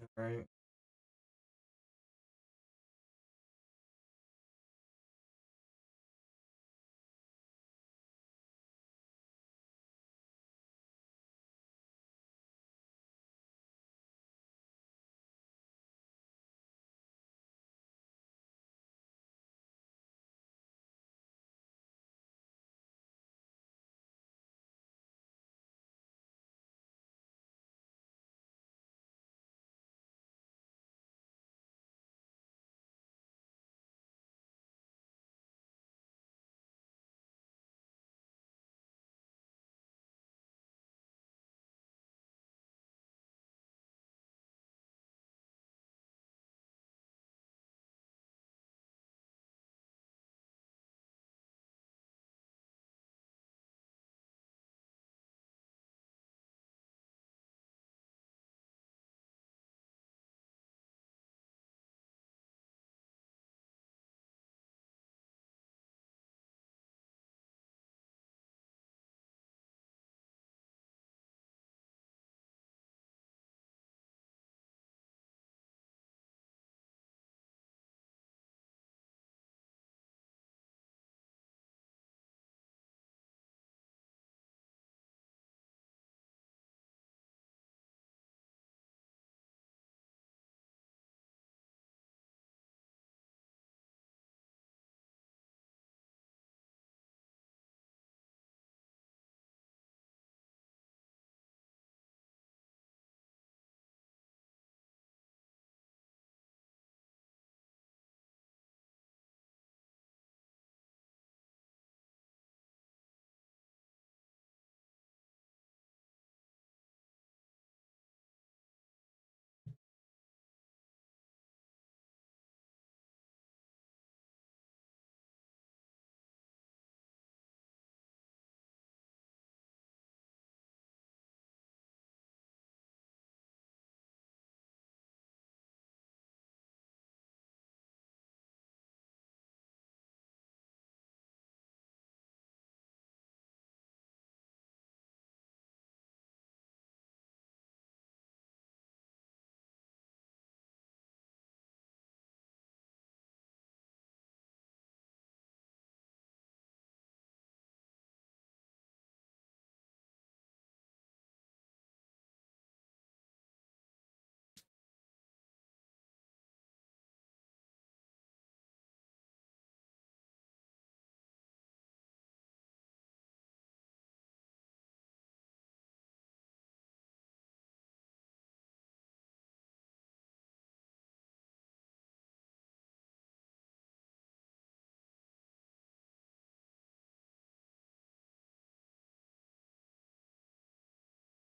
Right.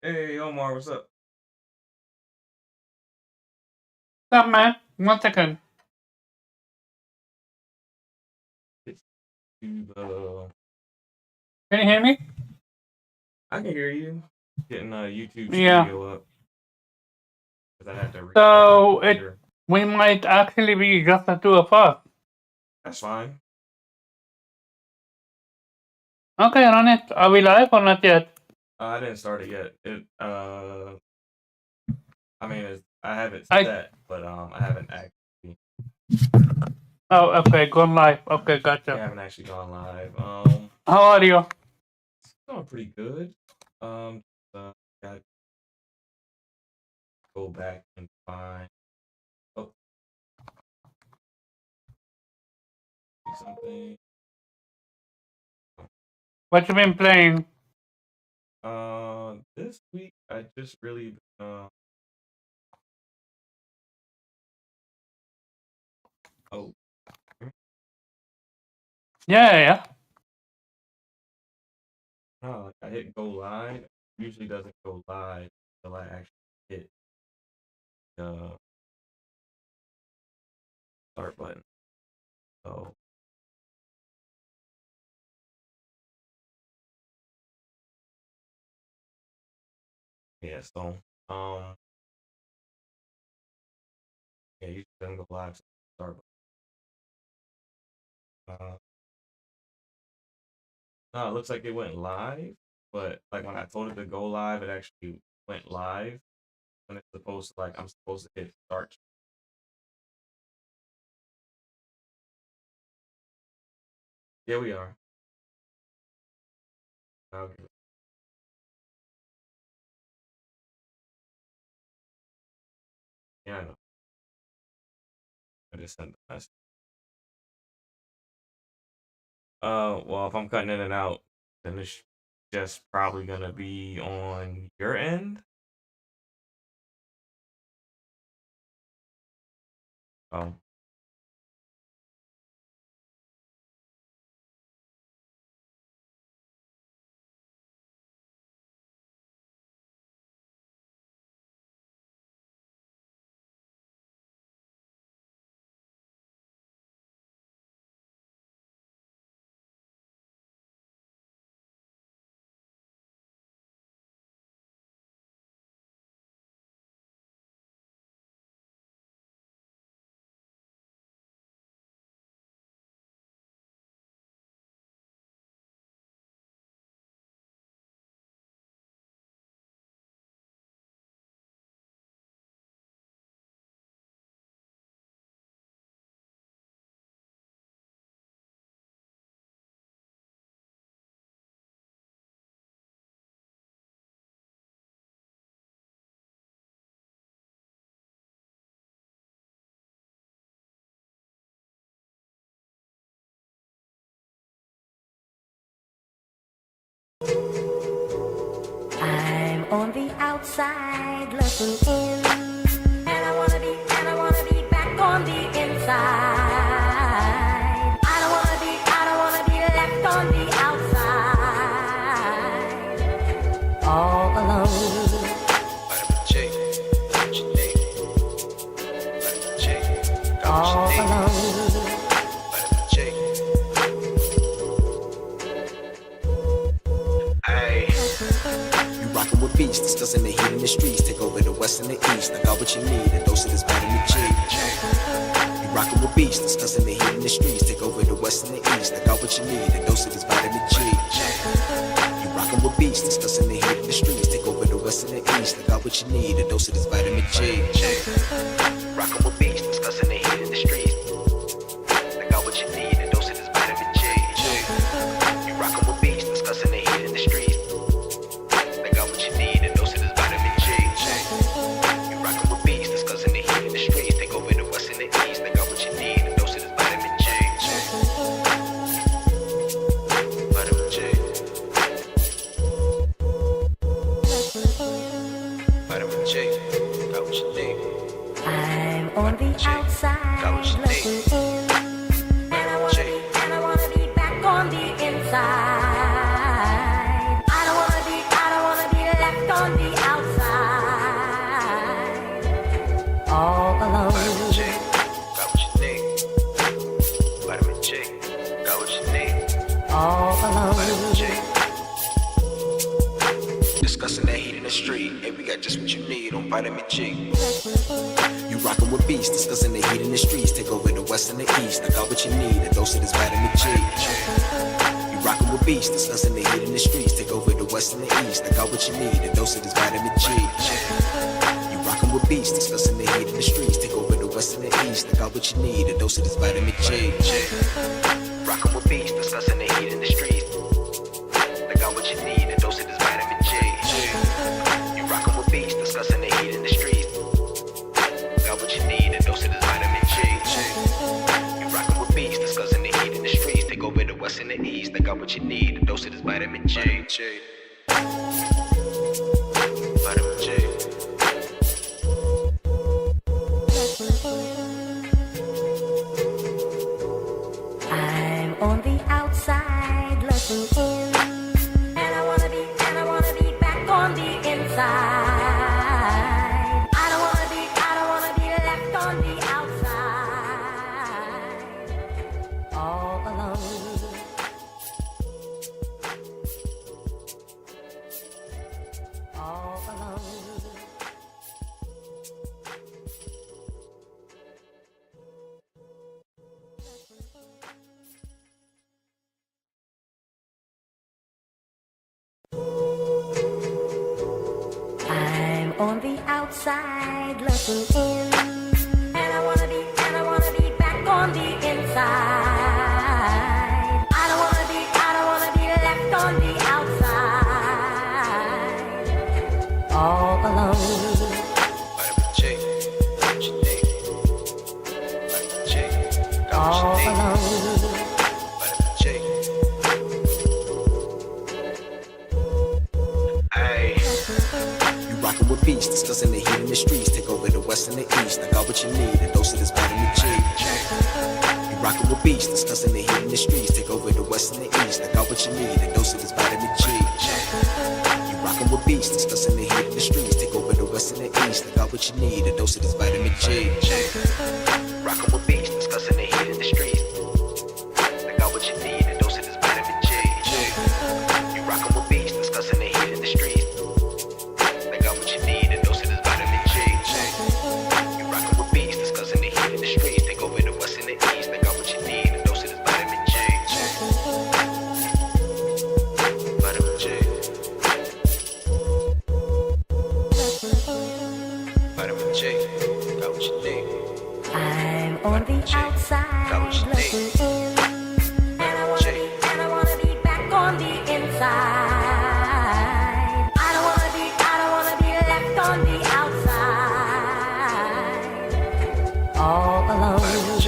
Hey, Omar, what's up? What's up, man? 1 second. YouTube, Can you hear me? I can hear you. Getting YouTube Yeah. Studio up because I had to restart my So computer. we might actually be just the two of us. That's fine. Okay, run it. Are we live or not yet? I didn't start it yet. I mean, I have it I set, but I haven't actually. Oh, okay, gone live. Okay, I gotcha. haven't actually gone live. How are you? It's going pretty good. Um, Gotta go back and find. Oh, something. What you been playing? This week I just really oh Yeah. no, like I hit go live. It usually doesn't go live until I actually hit the start button. So yeah, so um yeah, usually doesn't go live to the start button. No, it looks like it went live, but like when I told it to go live, it actually went live. when it's supposed to, like, I'm supposed to hit start. Yeah, we are. I'll give it. Yeah, I know. I just sent the message. Well, if I'm cutting in and out, then it's just probably gonna be on your end. Oh, I'm on the outside looking in, and I wanna be back on the inside. I don't wanna be left on the outside, all alone. All alone. Rockin' with beats, discussing the heat in the streets. Take over the west and the east. I got what you need, a dose of this vitamin G. You rockin' with beats, discussing the heat in the streets. Take over the west and the east. I got what you need, a dose of this vitamin G. You rockin' with beats, discussing the heat in the streets. Take over the west and the east. I got what you need, a dose of this vitamin G. Rockin' with beats, discussing the heat in the streets. I got what you need, a dose of this vitamin G. You rockin' with beats, discussing the heat in the streets. I'm on the outside looking in, and I wanna be back on the inside. I don't wanna be left on the outside, all alone. All alone. Discussing that heat in the street. Hey, we got just what you need on vitamin G. You rockin' with beats, discussing the heat in the streets. Take over the west and the east. I got what you need, a dose of this vitamin G. You rockin' with beats, discussing the heat in the streets. Take over the west and the east. I got what you need, a dose of this vitamin G. You rockin' with beats, discussing the heat in the streets. Take over the west and the east. I got what you need, a dose of this vitamin G. Rockin' with beats, discussing the heat in the streets. I got what you need, a dose of this vitamin G. You rockin' with beats, discussing the heat in the streets. Got what you need, a dose of this vitamin G. You rockin' with beats, discussing the heat in the streets. Take over the west and the east. I got what you need, a dose of this vitamin G. Vitamin G. I'm on the outside looking in, and I wanna be back on the inside. I don't wanna be left on the outside, all alone. All alone. outside looking in. And I wanna be back on the inside. I don't wanna be left on the outside. All alone. All alone. Rockin' with beats, discussing the heat in the streets. Take over the west and the east. I got what you need, a dose of this vitamin G. You rockin' with beats, discussing the heat in the streets. Take over the west and the east. I got what you need, a dose of this vitamin G. You rockin' with beats, discussing the heat in the streets. Take over the west and the east. I got what you need, a dose of this vitamin G. Rockin' with beats, discussing the heat in the streets. I got what you need, a dose of this vitamin G. You rockin' with beats, discussing the heat in the streets. On the outside looking in. And I wanna be back on the inside. I don't wanna be left on the outside. All alone. Vitamin J,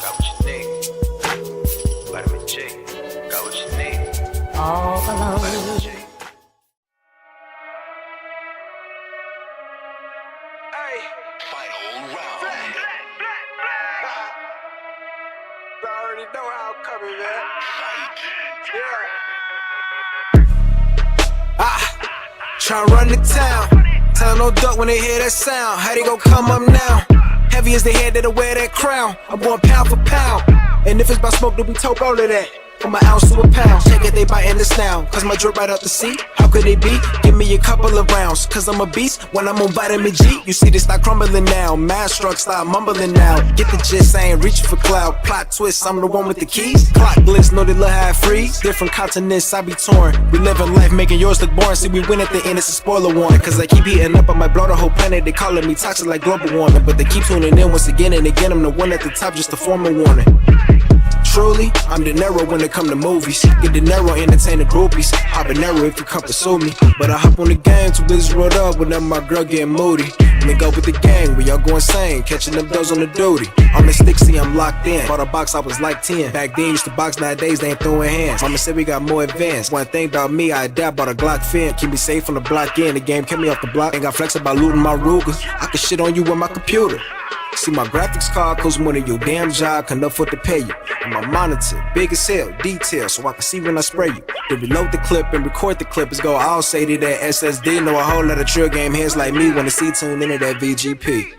got what you need. Vitamin J, got what you need. All alone. Vitamin J. Hey, final round. I already know how I'm coming, man. Yeah. Try to run the town. Tell them no duck when they hear that sound. How they gon' come up now? Heavy as the head that'll wear that crown. I'm going pound for pound. And if it's by smoke, then we talk all of that. From an ounce to a pound. Check it, they biting this now. Cause my drip right out the sea. How could they be? Give me a couple of rounds. Cause I'm a beast when I'm on vitamin G. You see they start crumbling now. Mad struck start mumbling now. Get the gist, I ain't reaching for cloud. Plot twist, I'm the one with the keys. Clock glitz, know they look how I freeze. Different continents, I be torn. We living life, making yours look boring. See, we win at the end, it's a spoiler warning. Cause I keep heating up, I might blow the whole planet. They calling me toxic like global warming. But they keep tuning in once again and again. I'm the one at the top, just a formal warning. Truly, I'm De Niro when it come to movies. Get De Niro, entertain the groupies. Habanero if you come pursue me. But I hop on the game, too busy rolled up whenever my girl getting moody. Link up with the gang, we all go insane. Catching them bills on the duty. I'm in Stixie, I'm locked in. Bought a box, I was like 10. Back then, used to box, nowadays they ain't throwing hands. Mama said we got more advanced. One thing about me, I adapt, bought a Glock fin. Keep me safe from the block in. The game kept me off the block. Ain't got flex about looting my Ruger. I can shit on you with my computer. See my graphics card costs more than your damn job can afford to pay you. And my monitor, big as hell, detail, so I can see when I spray you. Then reload the clip and record the clip. It's go all say to that SSD. Know a whole lot of trill game heads like me wanna see tuned into that VGP.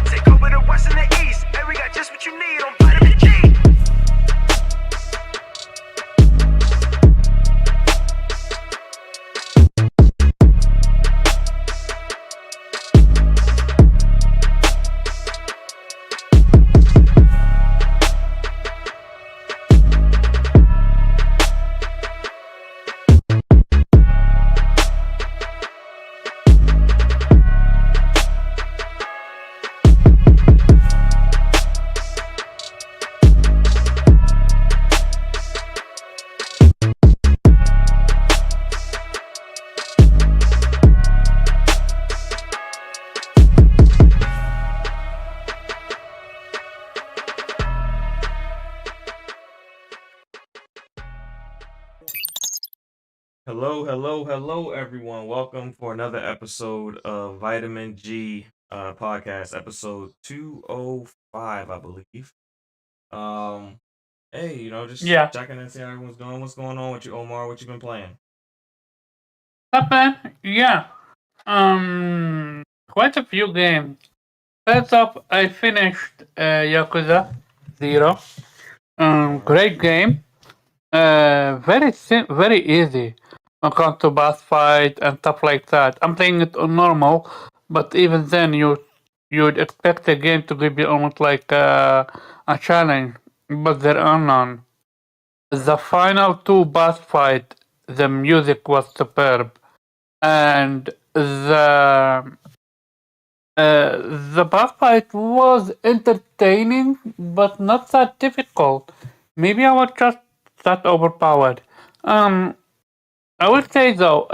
Take over the west and the east, and we got just what you need on vitamin G. Hello, everyone. Welcome for another episode of Vitamin G podcast, episode 205, I believe. Hey, just checking in, see how everyone's going. What's going on with you, Omar? What you been playing? Not bad. Yeah. Quite a few games. First off, I finished Yakuza 0. Great game. Very easy when it comes to boss fight and stuff like that. I'm playing it on normal, but even then you'd expect the game to give you almost like a challenge. but there are none. The final two boss fight, the music was superb, and the boss fight was entertaining, but not that difficult. Maybe I was just that overpowered. Um, I would say though,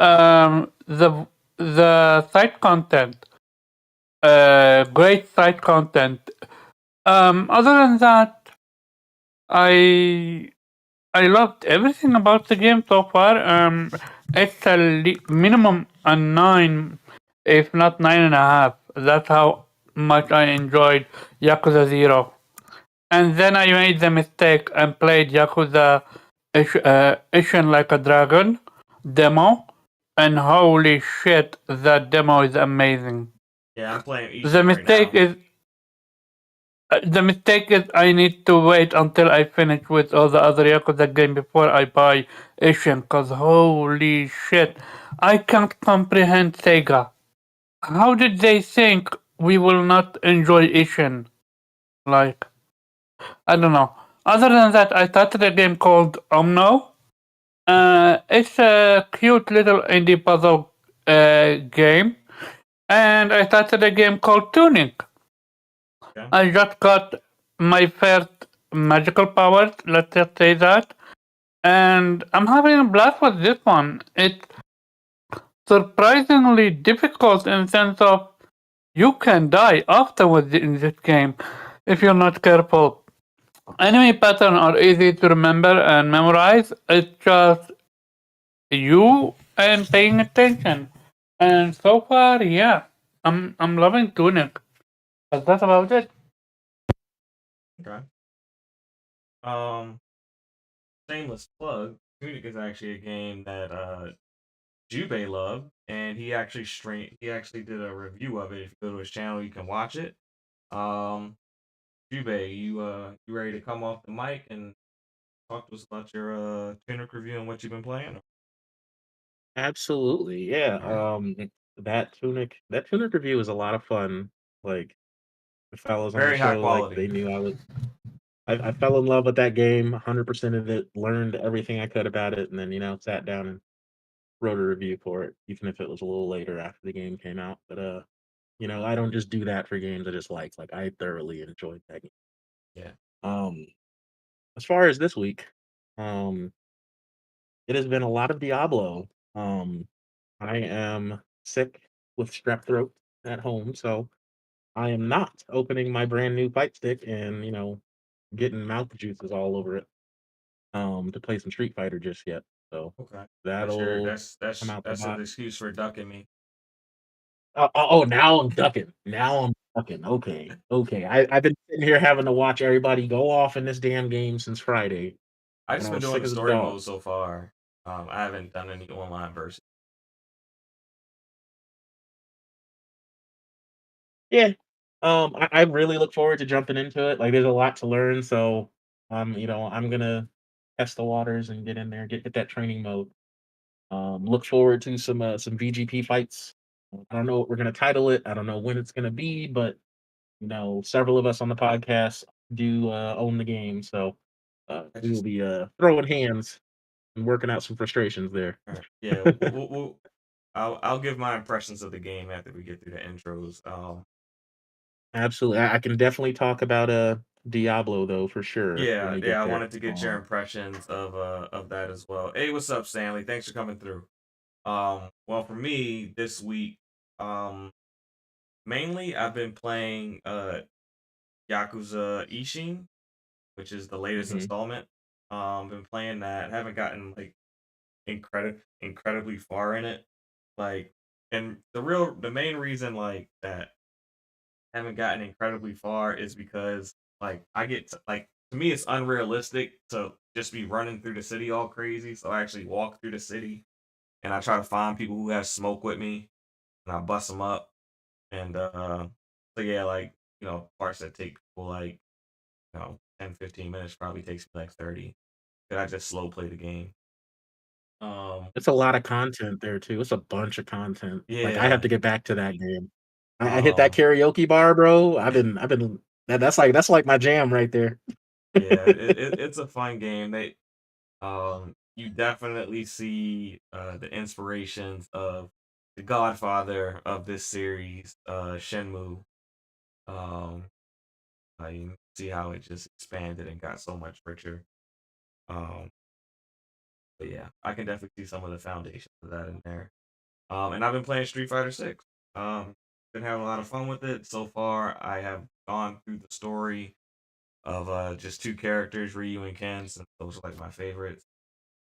the side content, great side content. Other than that, I I loved everything about the game so far. It's a minimum a 9, if not 9.5. That's how much I enjoyed Yakuza Zero. And then I made the mistake and played Yakuza Ishin Like a Dragon demo. And holy shit, that demo is amazing. Yeah, I'm playing The Ishin right mistake now. is the mistake is I need to wait until I finish with all the other Yakuza game before I buy Ishin, cause holy shit, I can't comprehend Sega. How did they think we will not enjoy Ishin? Like, I don't know. Other than that, I started a game called Omno. It's a cute little indie puzzle game. And I started a game called Tunic. Okay. I just got my first magical powers, let's just say that. And I'm having a blast with this one. It's surprisingly difficult in the sense of you can die afterwards in this game if you're not careful. Enemy patterns are easy to remember and memorize. It's just you and paying attention. And so far, yeah, I'm loving Tunic. But that's about it. Okay. Um, shameless plug. Tunic is actually a game that Jubei loved, and he actually did a review of it. If you go to his channel, you can watch it. Um, Jubei, you ready to come off the mic and talk to us about your Tunic review and what you've been playing? Absolutely, yeah. All right. That Tunic review was a lot of fun. Like the fellows on the Very high show, like quality. they knew I fell in love with that game, 100% of it, learned everything I could about it, and then sat down and wrote a review for it, even if it was a little later after the game came out. But I don't just do that for games I just like I thoroughly enjoyed that game. Yeah. Um, as far as this week, um, it has been a lot of Diablo. Um, I am sick with strep throat at home, so I am not opening my brand new fight stick and, getting mouth juices all over it to play some Street Fighter just yet. So Okay. that'll come out the That's an box. excuse for ducking me. Now I'm ducking. Now I'm ducking. Okay. Okay. I've been sitting here having to watch everybody go off in this damn game since Friday, I and just I been was doing sick the as a story dog. mode so far. I haven't done any online version. Yeah. I really look forward to jumping into it. Like there's a lot to learn, so I'm gonna test the waters and get in there, get that training mode. Look forward to some VGP fights. I don't know what we're gonna title it. I don't know when it's gonna be, but several of us on the podcast do own the game, so I we will just be throwing hands and working out some frustrations there. all right. Yeah, I'll give my impressions of the game after we get through the intros. Absolutely, I can definitely talk about Diablo though for sure when Yeah, we yeah, get I there. wanted to get your impressions of that as well. Hey, what's up, Stanley? Thanks for coming through. Well, for me this week, um, mainly I've been playing Yakuza Ishin, which is the latest Mhm. installment. Been playing that. Haven't gotten like incredibly far in it. Like, and the main reason like that I haven't gotten incredibly far is because like like to me it's unrealistic to just be running through the city all crazy. So I actually walk through the city and I try to find people who have smoke with me and I bust them up. And so yeah, like parts that take people like 10-15 minutes probably takes me like 30. Cause I just slow play the game. Um, It's a lot of content there too. It's a bunch of content. Like I have yeah. to get back to that game. I hit that Um, karaoke bar, bro. That's like my jam right there. Yeah, it's a fun game. You definitely see the inspirations of the Godfather of this series, Shenmue. Um, you see how it just expanded and got so much richer. Um, but yeah, I can definitely see some of the foundations of that in there. And I've been playing Street Fighter 6. Been having a lot of fun with it so far. I have gone through the story of just two characters, Ryu and Ken, since those are like my favorites.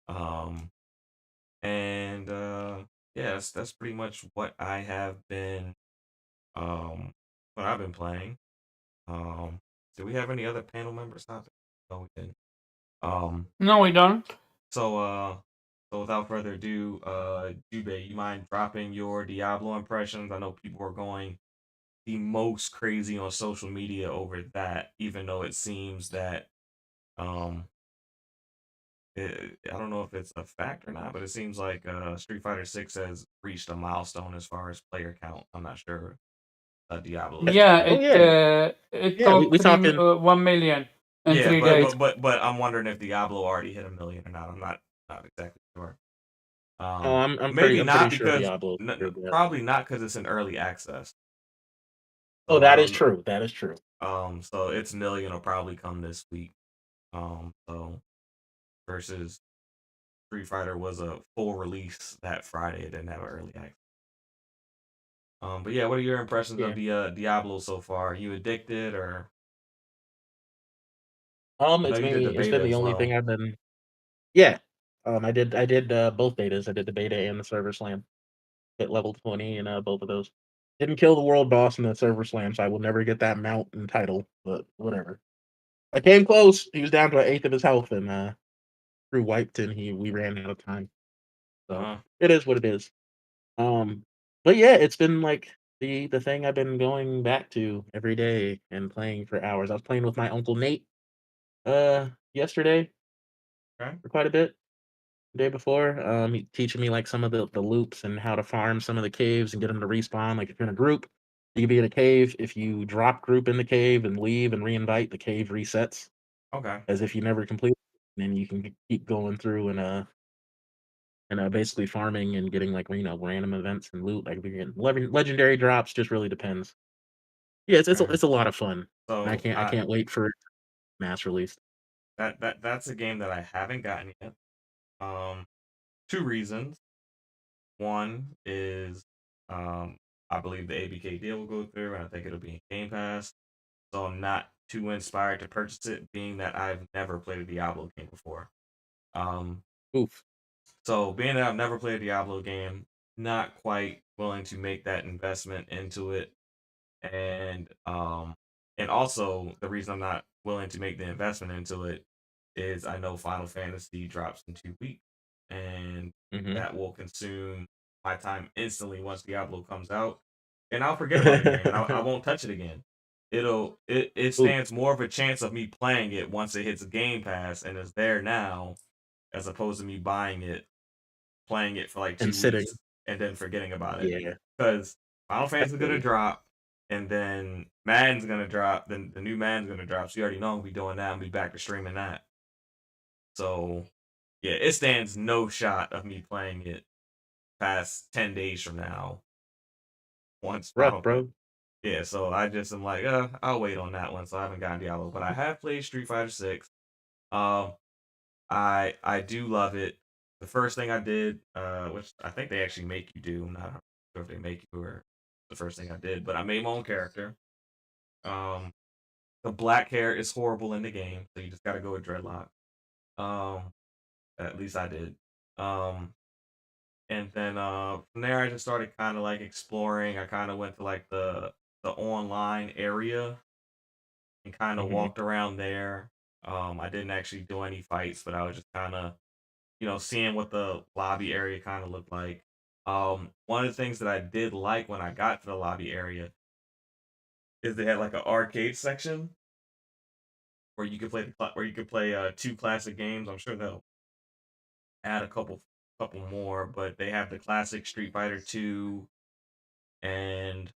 Um, and yeah, that's pretty much what I have been what I've been playing. Um, do we have any other panel members out there? No, we didn't. Um, No, we don't. so so without further ado, Jube, you mind dropping your Diablo impressions? I know people are going the most crazy on social media over that, even though it seems that um I don't know if it's a fact or not, but it seems like Street Fighter 6 has reached a milestone as far as player count. I'm not sure Diablo is Yeah, Oh yet. yeah, it yeah. We told we talking. 1 million in Yeah, 3 days. but I'm wondering if Diablo already hit a million or not. I'm not exactly sure. Oh, Maybe I'm pretty not sure because Diablo did that. probably not because it's in early access. Oh, So I that is don't know. true. That is true. So its million will probably come this week. So versus Street Fighter was a full release that Friday. It didn't have an early access. But yeah, what are your impressions of Yeah. the Diablo so far? Are you addicted or I know It's you did the mainly it's beta been the as only thing well. I've been. Yeah. I did both betas. I did the beta and the server slam. Hit level 20 in both of those. Didn't kill the world boss in the server slam, so I will never get that mount and title. But whatever. I came close. He was down to an eighth of his health, and crew wiped, and we ran out of time. So Uh, it is what it is. Um, but yeah, it's been like the thing I've been going back to every day and playing for hours. I was playing with my uncle Nate yesterday okay. for quite a bit. The day before, he teaching me like some of the loops and how to farm some of the caves and get them to respawn. Like if you're in a group, you can be in a cave. If you drop group in the cave and leave and reinvite, the cave resets Okay. as if you never completed. And then you can keep going through and basically farming and getting like random events and loot. Like we get legendary drops. Just really depends. Yeah, Okay. it's a lot of fun. And So I can't wait for mass release. that's a game that I haven't gotten yet. Um, two reasons. One is I believe the ABK deal will go through, and I think it'll be in Game Pass. So I'm not too inspired to purchase it, being that I've never played a Diablo game before. Um, Oof. so being that I've never played a Diablo game, not quite willing to make that investment into it. And and also the reason I'm not willing to make the investment into it is I know Final Fantasy drops in 2 weeks, and Hmm. that will consume my time instantly once Diablo comes out, and I'll forget about the game and I won't touch it again. It Oof. stands more of a chance of me playing it once it hits Game Pass and is there now, as opposed to me buying it, playing it for like And two sitting. weeks, and then forgetting about it. Yeah, Because Final I Fantasy's feel gonna you. drop, and then Madden's gonna drop. Then the new Madden's gonna drop. So you already know I'm gonna be doing that. I'm gonna be back to streaming that. So yeah, it stands no shot of me playing it past 10 days from now. Once Rough, Final bro. Yeah, so I just am like, I'll wait on that one. So I haven't gotten Diablo, but I have played Street Fighter 6. Um, I do love it. The first thing I did, which I think they actually make you do, I'm not sure if they make you or the first thing I did, but I made my own character. Um, the black hair is horrible in the game, so you just got to go with dreadlock. Um, at least I did. Um, and then from there I just started kind of like exploring. I kind of went to like the online area and kind of Hmm. walked around there. I didn't actually do any fights, but I was just kind of seeing what the lobby area kind of looked like. One of the things that I did like when I got to the lobby area is they had like an arcade section where you could play where you could play two classic games. I'm sure they'll add a couple more, but they have the classic Street Fighter 2 and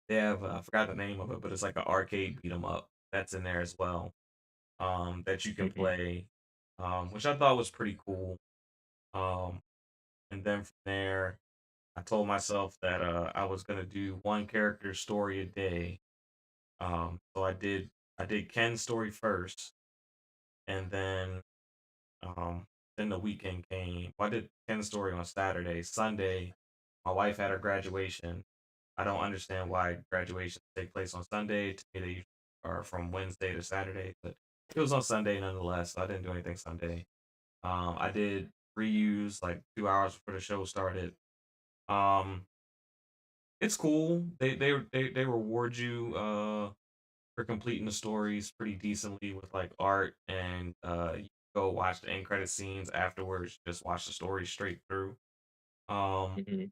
they have I forgot the name of it, but it's like an arcade beat 'em up that's in there as well. That you can Mhm. play, which I thought was pretty cool. Um, and then from there, I told myself that I was gonna do one character story a day. So I did Ken's story first, and then the weekend came. Well, I did Ken's story on Saturday. Sunday, my wife had her graduation. I don't understand why graduations take place on Sunday. To me, they are from Wednesday to Saturday, but it was on Sunday nonetheless. So I didn't do anything Sunday. I did reuse like 2 hours before the show started. Um, it's cool. They reward you for completing the stories pretty decently with like art, and you go watch the end credit scenes afterwards. Just watch the story straight through. Um, Mhm.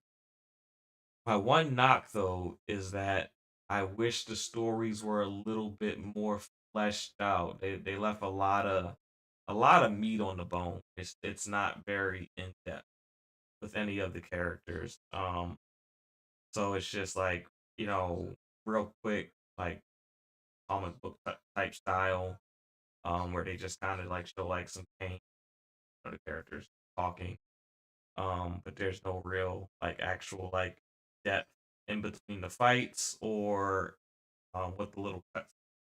my one knock though is that I wish the stories were a little bit more fleshed out. They left a lot of meat on the bone. It's not very in depth with any of the characters. So it's just like, real quick, like comic book type style, where they just kind of like show like some pain of the characters talking. But there's no real like actual like depth in between the fights or what the little cuts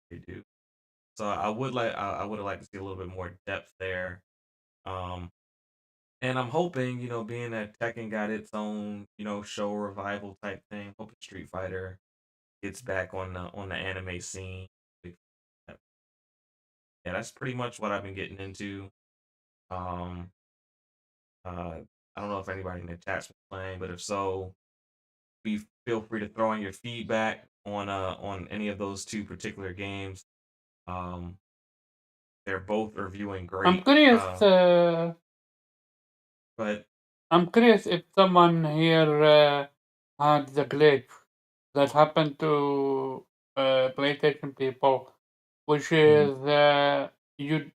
they do. So I would have liked to see a little bit more depth there. Um, and I'm hoping, being that Tekken got its own, show revival type thing, hoping Street Fighter gets back on the anime scene. Yeah, that's pretty much what I've been getting into. Um, I don't know if anybody in the chat's been playing, but if so, feel free to throw in your feedback on any of those two particular games. Um, they're both reviewing I'm great. curious. But I'm curious if someone here had the glitch that happened to PlayStation people, which Mhm. is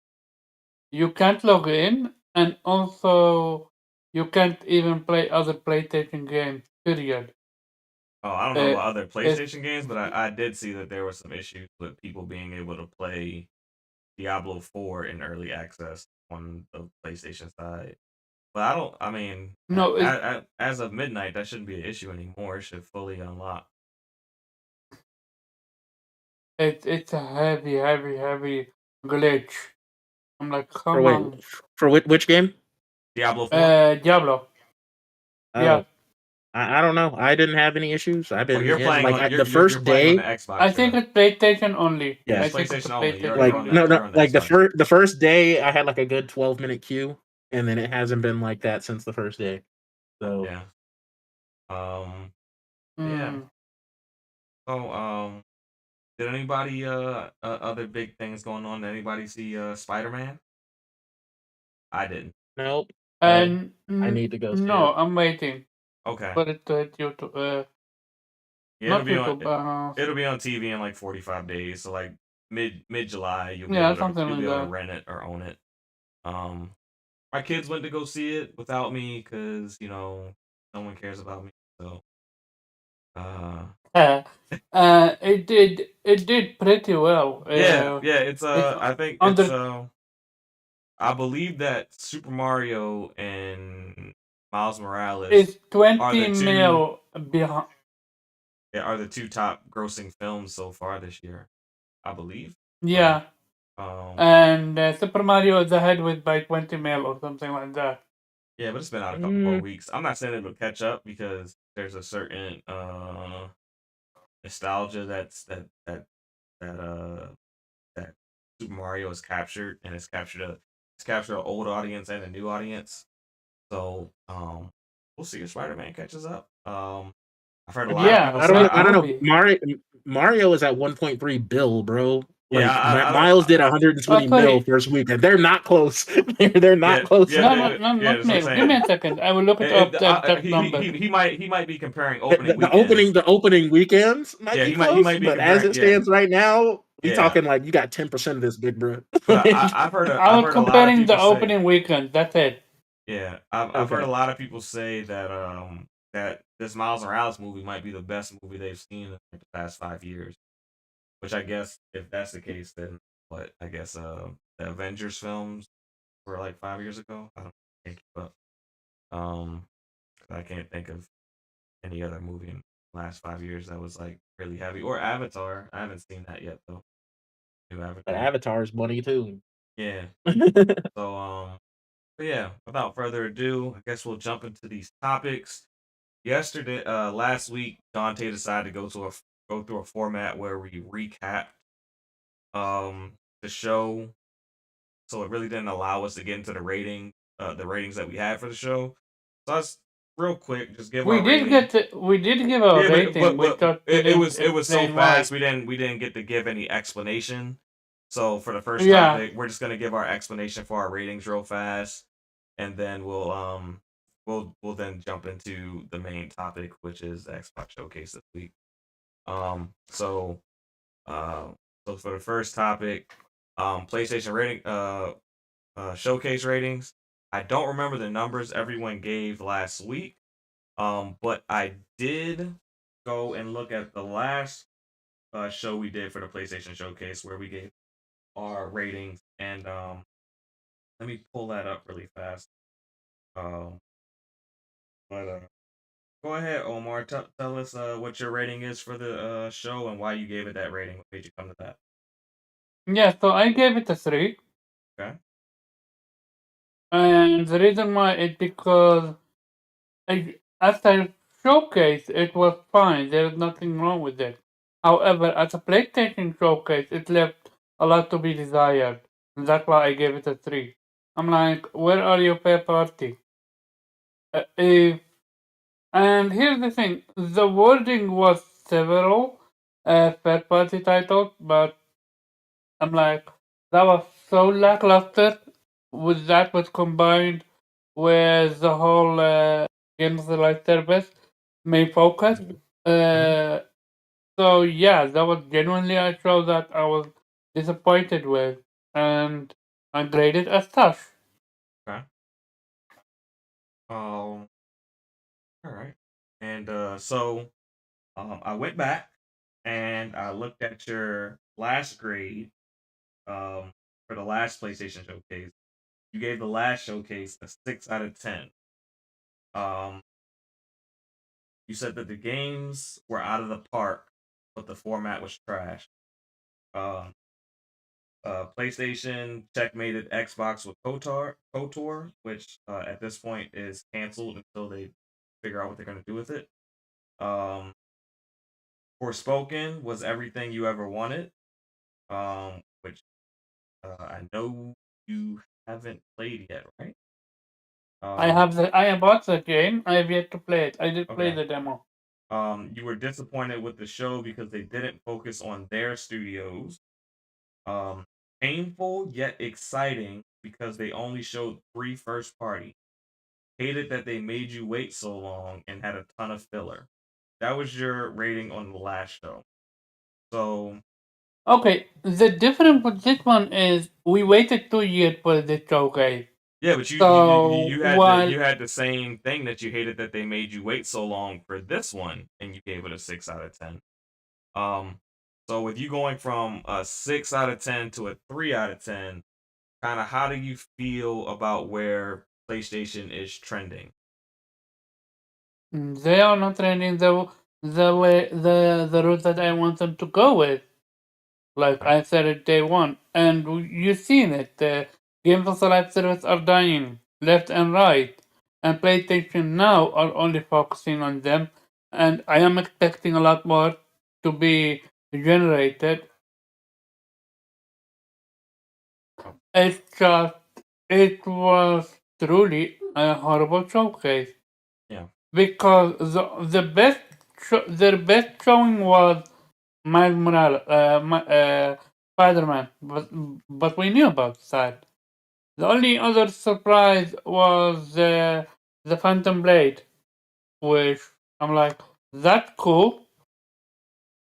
you can't log in, and also you can't even play other PlayStation games. Period. I don't know Uh, about other it's PlayStation games, but I did see that there were some issues with people being able to play Diablo 4 in early access on the PlayStation side. But I don't. I mean, no, as of midnight, that shouldn't be an issue anymore. It should fully unlock. it's a heavy glitch. I'm like, For come wait, on, for which game? Diablo 4. Diablo. Yeah, Oh, I don't know. I didn't have any issues. I've Oh, been you're in playing like on the you're first playing on the day. I Xbox, think yeah. it's PlayStation only. Yeah, I It's think it's a PlayStation only. PlayStation like only. no, You're on the like Xbox. the first day I had like a good 12-minute queue, and then it hasn't been like that since the first day. So Yeah. Um. Yeah. Mm. So did anybody other big things going on? Did anybody see Spider Man? I didn't. nope. I And I need to go see no, it. I'm waiting Okay. for it to hit YouTube. Yeah, Not YouTube. it'll be on TV in like 45 days. So like mid July, Yeah, something you'll be like able to that. rent it or own it. Um, my kids went to go see it without me because no one cares about me. So uh, It did pretty well. yeah, it's It's I think it's under I believe that Super Mario and Miles Morales it's are 20 the two mil behind. yeah, are the two top grossing films so far this year, I believe. So Yeah, um and Super Mario is ahead with by 20 mil or something like that. yeah, but it's been out a couple more Mm, weeks. I'm not saying it'll catch up because there's a certain nostalgia that that Super Mario has captured, and it's captured an old audience and a new audience. So we'll see if Spider Man catches up. I've heard a lot of Yeah, people. it I don't will know. be. Mario is at 1.3 bill, bro. Yeah, Like I don't. Miles did 120 mil Sorry. first week, and they're not close. they're not close Yeah, at No, all. not that's what I'm mil. Give me saying. a second. I will look it up. That number. He might be comparing opening The weekends. opening weekends might Yeah, be he close, might be but as comparing. it Yeah, stands right now, we yeah. talking like you got 10% of this big bro. But Like, I I've was heard a lot of comparing the people say. opening weekend. That's it. Yeah, I've heard a okay. lot of people say that this Miles Morales movie might be the best movie they've seen in like the past 5 years. which I guess if that's the case, then what? I guess the Avengers films were like 5 years ago. I don't can't keep up. 'Cause I can't think of any other movie in the last 5 years that was like really heavy. Or Avatar. I haven't seen that yet though. New But Avatar. Avatar's money too. Yeah. So but yeah, without further ado, I guess we'll jump into these topics. Yesterday, last week, Dante decided to go through a format where we recap the show, so it really didn't allow us to get into the ratings that we had for the show. So let's real quick just give our rating. We did give our Yeah, rating. We but thought we didn't it was so explain why. fast we didn't get to give any explanation. So for the first Yeah. topic, we're just gonna give our explanation for our ratings real fast, and then we'll then jump into the main topic, which is the Xbox Showcase this week. Um, so uh, so for the first topic, PlayStation rating showcase ratings. I don't remember the numbers everyone gave last week. But I did go and look at the last show we did for the PlayStation Showcase where we gave our ratings, and let me pull that up really fast. Um, but go ahead, Omar. Tell us what your rating is for the show and why you gave it that rating. What made you come to that? Yeah, so I gave it a 3. Okay. And the reason why is because as a showcase, it was fine. There is nothing wrong with it. However, as a PlayStation showcase, it left a lot to be desired. And that's why I gave it a 3. I'm like, where are your fair party? If And here's the thing: the wording was several third party titles, but I'm like, that was so lackluster. With that was combined with the whole Games of the Life service main focus. Uh, so yeah, that was genuinely a show that I was disappointed with, and I graded as such. Okay. All right. And so I went back and I looked at your last grade for the last PlayStation Showcase. You gave the last showcase a 6 out of 10. Um, you said that the games were out of the park, but the format was trash. Um, PlayStation checkmated Xbox with KOTOR, which at this point is canceled until they figure out what they're going to do with it. Um, Forspoken was everything you ever wanted, which I know you haven't played yet, right? I have bought the game. I have yet to play it. I did play Okay. the demo. You were disappointed with the show because they didn't focus on their studios. Um, Painful yet exciting because they only showed 3 first party. Hated that they made you wait so long and had a ton of filler. That was your rating on the last show. So Okay, the difference with this one is we waited 2 years for this showcase. yeah, but So while you had the same thing that you hated that they made you wait so long for this one, and you gave it a 6 out of 10. Um, so with you going from a 6 out of 10 to a 3 out of 10, kind of how do you feel about where PlayStation is trending? they are not trending the way the route that I want them to go with. Like Okay. I said it day one, and you've seen it. The games of the live service are dying left and right, and PlayStation now are only focusing on them. And I am expecting a lot more to be generated. It's just it was truly a horrible showcase Yeah. because their best showing was Miles Morales, Spider-Man, but we knew about that. The only other surprise was the Phantom Blade, which I'm like, that's cool,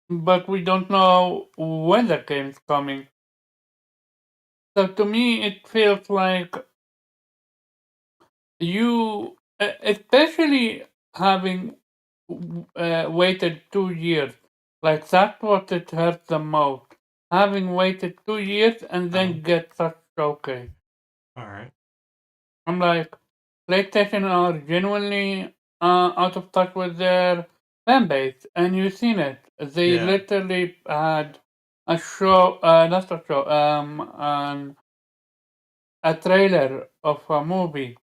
but we don't know when the game's coming. So to me, it feels like you, especially having waited 2 years, like that's what it hurts the most. having waited 2 years and then get such showcase. All right. I'm like, PlayStation are genuinely out of touch with their fan base, and you've seen it. They Yeah. literally had a show, not a show, a trailer of a movie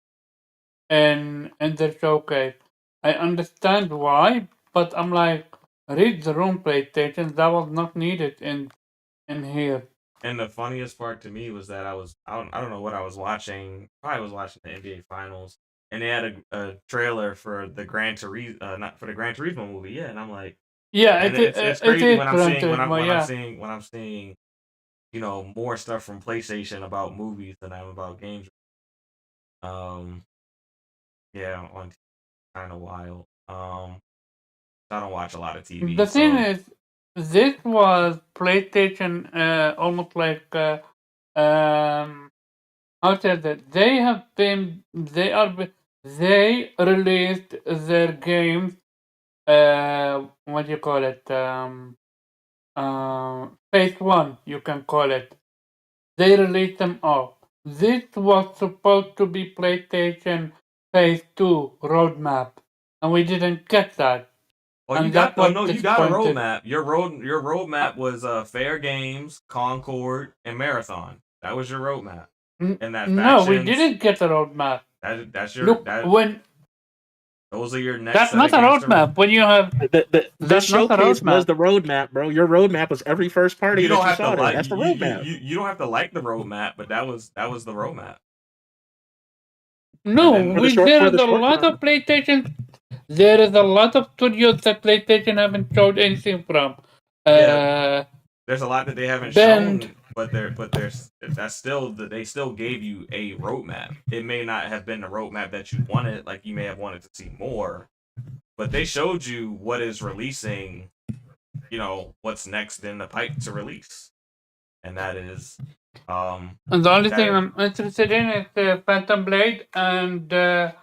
in their showcase. I understand why, but I'm like, read the room, PlayStation. That was not needed in here. And the funniest part to me was that I don't know what I was watching. Probably was watching the NBA Finals, and they had a trailer for the Gran Turismo, not for the Gran Turismo movie. Yeah, and I'm like, Yeah, and it's it crazy is when I'm Gran seeing Turismo, yeah. when I'm seeing more stuff from PlayStation about movies than I'm about games. Um, yeah, on kind of wild. I don't watch a lot of TV, The thing so is, this was PlayStation, almost like how to say that they released their games. What do you call it? Phase one, you can call it. They released them all. This was supposed to be PlayStation Phase 2 roadmap, and we didn't get that. oh, And that oh was no, you got a disappointed. roadmap. Your Uh, roadmap was Fair Games, Concord, and Marathon. That was your roadmap. And that no, we factions. didn't get a roadmap. That's your Look, when those are your next that's set not of a games to roadmap. When you have The that's not a showcase was roadmap. the roadmap, bro. Your roadmap was every first party You that don't you have to saw there. like That's the roadmap. you don't have to like the roadmap, but that was the roadmap. And No, then For there the is a short lot term. of PlayStation. There is a lot of studios that PlayStation haven't showed anything from. yeah, Uh, there's a lot that they haven't Bend. shown, but there's that's still they still gave you a roadmap. It may not have been the roadmap that you wanted, like you may have wanted to see more, but they showed you what is releasing, what's next in the pipe to release, and that is And the only thing that I'm interested in is Phantom Blade and the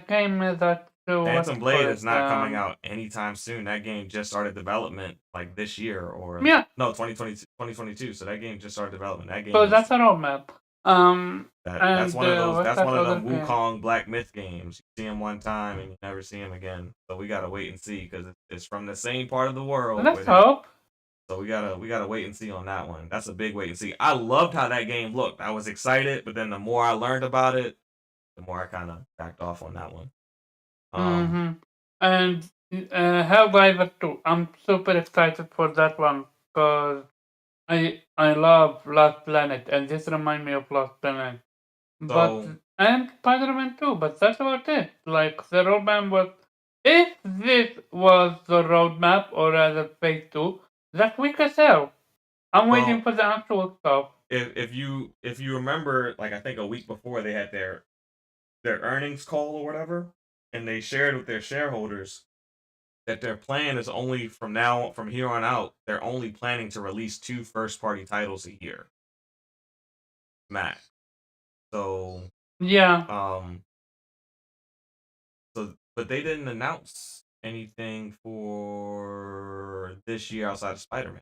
game that what Phantom you call Blade is it. not coming out anytime soon. That game just started development like this year or Yeah, no 2022. So that game just started development. That so game is that's a roadmap. that's And one of those what's that's that one of other them game? Wukong Black Myth games. You see him one time and you never see him again. So we gotta wait and see because it's from the same part of the world where Let's they. hope. So we gotta wait and see on that one. That's a big wait and see. I loved how that game looked. I was excited, but then the more I learned about it, the more I kind of backed off on that one. Mm-hmm. And Helldiver 2. I'm super excited for that one because I love Lost Planet, and this reminds me of Lost Planet. But So and Spider-Man 2, but that's about it. Like the roadmap was, if this was the roadmap or rather phase 2, that's weak as hell. I'm waiting well, for the actual stuff. if you remember, like I think a week before they had their earnings call or whatever, and they shared with their shareholders that their plan is only from here on out, they're only planning to release 2 first party titles a year. Max. So Yeah. um but they didn't announce anything for this year outside of Spider-Man.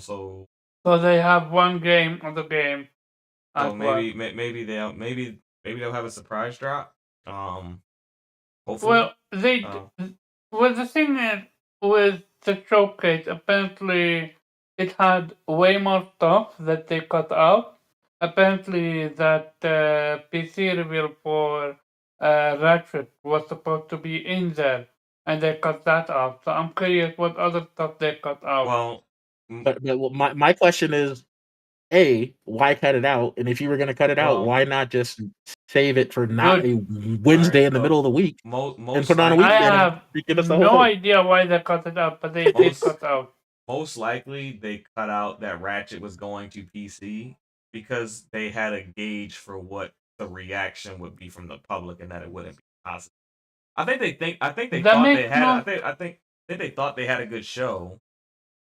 So So they have one game of the game so as well. maybe they'll have a surprise drop. Hopefully. Well, Uh, well, the thing is, with the showcase, apparently it had way more stuff that they cut out. Apparently, that PC reveal for Ratchet was supposed to be in there, and they cut that out. So I'm curious what other stuff they cut out. well, But my question is, A, why cut it out? And if you were gonna cut it out, well, why not just save it for not a Good. all right. Wednesday in the So middle of the week and most put it on a I likely, weekend and have give us the whole no thing? idea why they cut it out, but they did most cut out. most likely they cut out that Ratchet was going to PC because they had a gauge for what the reaction would be from the public and that it wouldn't be positive. I think they That thought they makes had no. I think they thought they had a good show,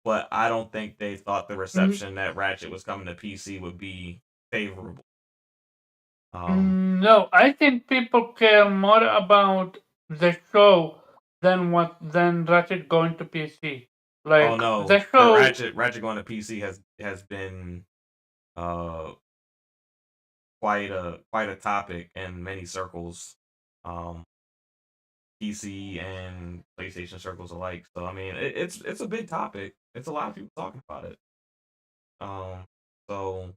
but I don't think they thought the Mm, reception that Ratchet was coming to PC would be favorable. Um No, I think people care more about the show than Ratchet going to PC. Oh Like the no, show. Ratchet going to PC has been uh quite a topic in many circles, um, PC and PlayStation circles alike. So I mean, it's a big topic. It's a lot of people talking about it. Um, so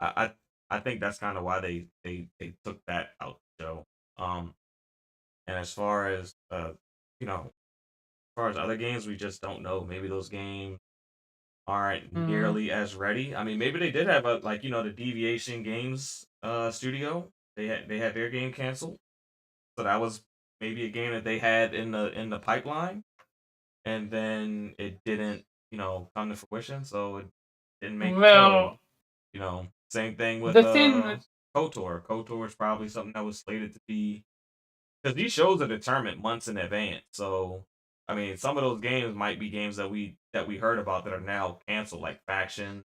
I I think that's kind of why they took that out the show. Um, and as far as as far as other games, we just don't know. Maybe those games aren't Mm, nearly as ready. I mean, maybe they did have a the Deviation Games studio. They had their game canceled, so that was maybe a game that they had in the pipeline, and then it didn't come to fruition, so it didn't make the show. well, Same thing with the thing. KOTOR. KOTOR is probably something that was slated to be because these shows are determined months in advance. So I mean, some of those games might be games that we heard about that are now canceled, like Faction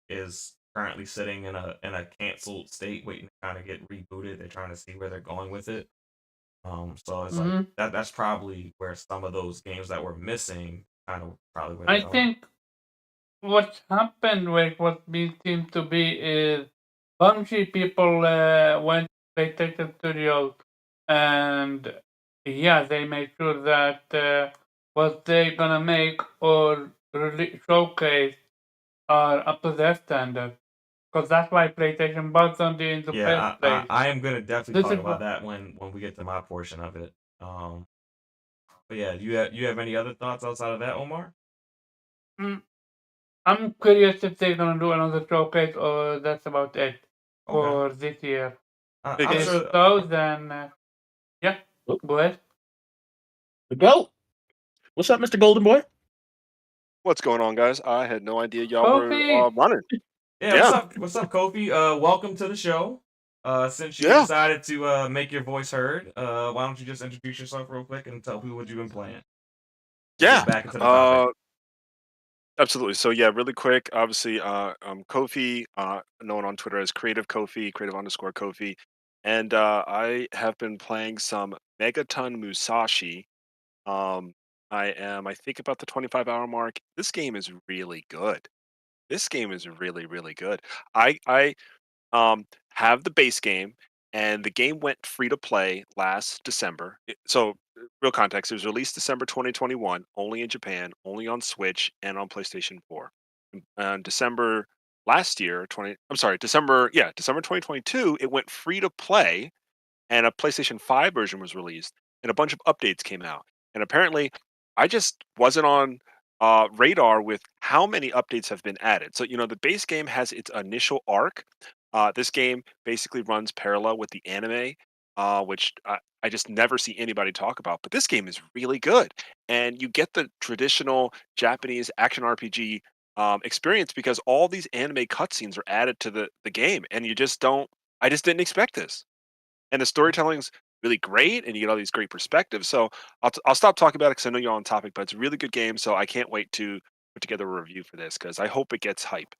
is currently sitting in a canceled state, waiting to kind of get rebooted. They're trying to see where they're going with it. So it's like Mhm. that's probably where some of those games that were missing kind of probably where I they are. think what happened with what we seem to be is Bungie people went to PlayStation Studios and yeah, they made sure that what they gonna make or showcase are up to their standard. Because that's why PlayStation bought them in the Yeah, first place. I am gonna definitely This talk is about what that when we get to my portion of it. But yeah, you have any other thoughts outside of that, Omar? mm, I'm curious if they're gonna do another showcase or that's about it Okay, for this year. I'm If Biggest sure. so, then yeah, Oh, go ahead. the goat. What's up, Mr. Golden Boy? What's going on, guys? I had no idea y'all were Kofi, running. Yeah, what's Yeah, up? What's up, Kofi? Welcome to the show. Since you yeah, decided to make your voice heard, why don't you just introduce yourself real quick and tell people what you've been playing? We'll yeah. get back into the topic. Uh, Absolutely. So yeah, really quick. Obviously, Kofi, known on Twitter as Creative Kofi, Creative_Kofi, and I have been playing some Megaton Musashi. Um, I think, about the 25-hour mark. This game is really good. This game is really, really good. I have the base game, and the game went free to play last December. Real context: it was released December 2021, only in Japan, only on Switch and on PlayStation 4. December last year, December 2022, it went free to play, and a PlayStation 5 version was released, and a bunch of updates came out. And apparently, I just wasn't on radar with how many updates have been added. So, the base game has its initial arc. This game basically runs parallel with the anime, which I just never see anybody talk about. But this game is really good, and you get the traditional Japanese action RPG experience because all these anime cutscenes are added to the game, and you just don't. I just didn't expect this, and the storytelling's really great, and you get all these great perspectives. So I'll stop talking about it because I know you're on topic, but it's a really good game. So I can't wait to put together a review for this because I hope it gets hype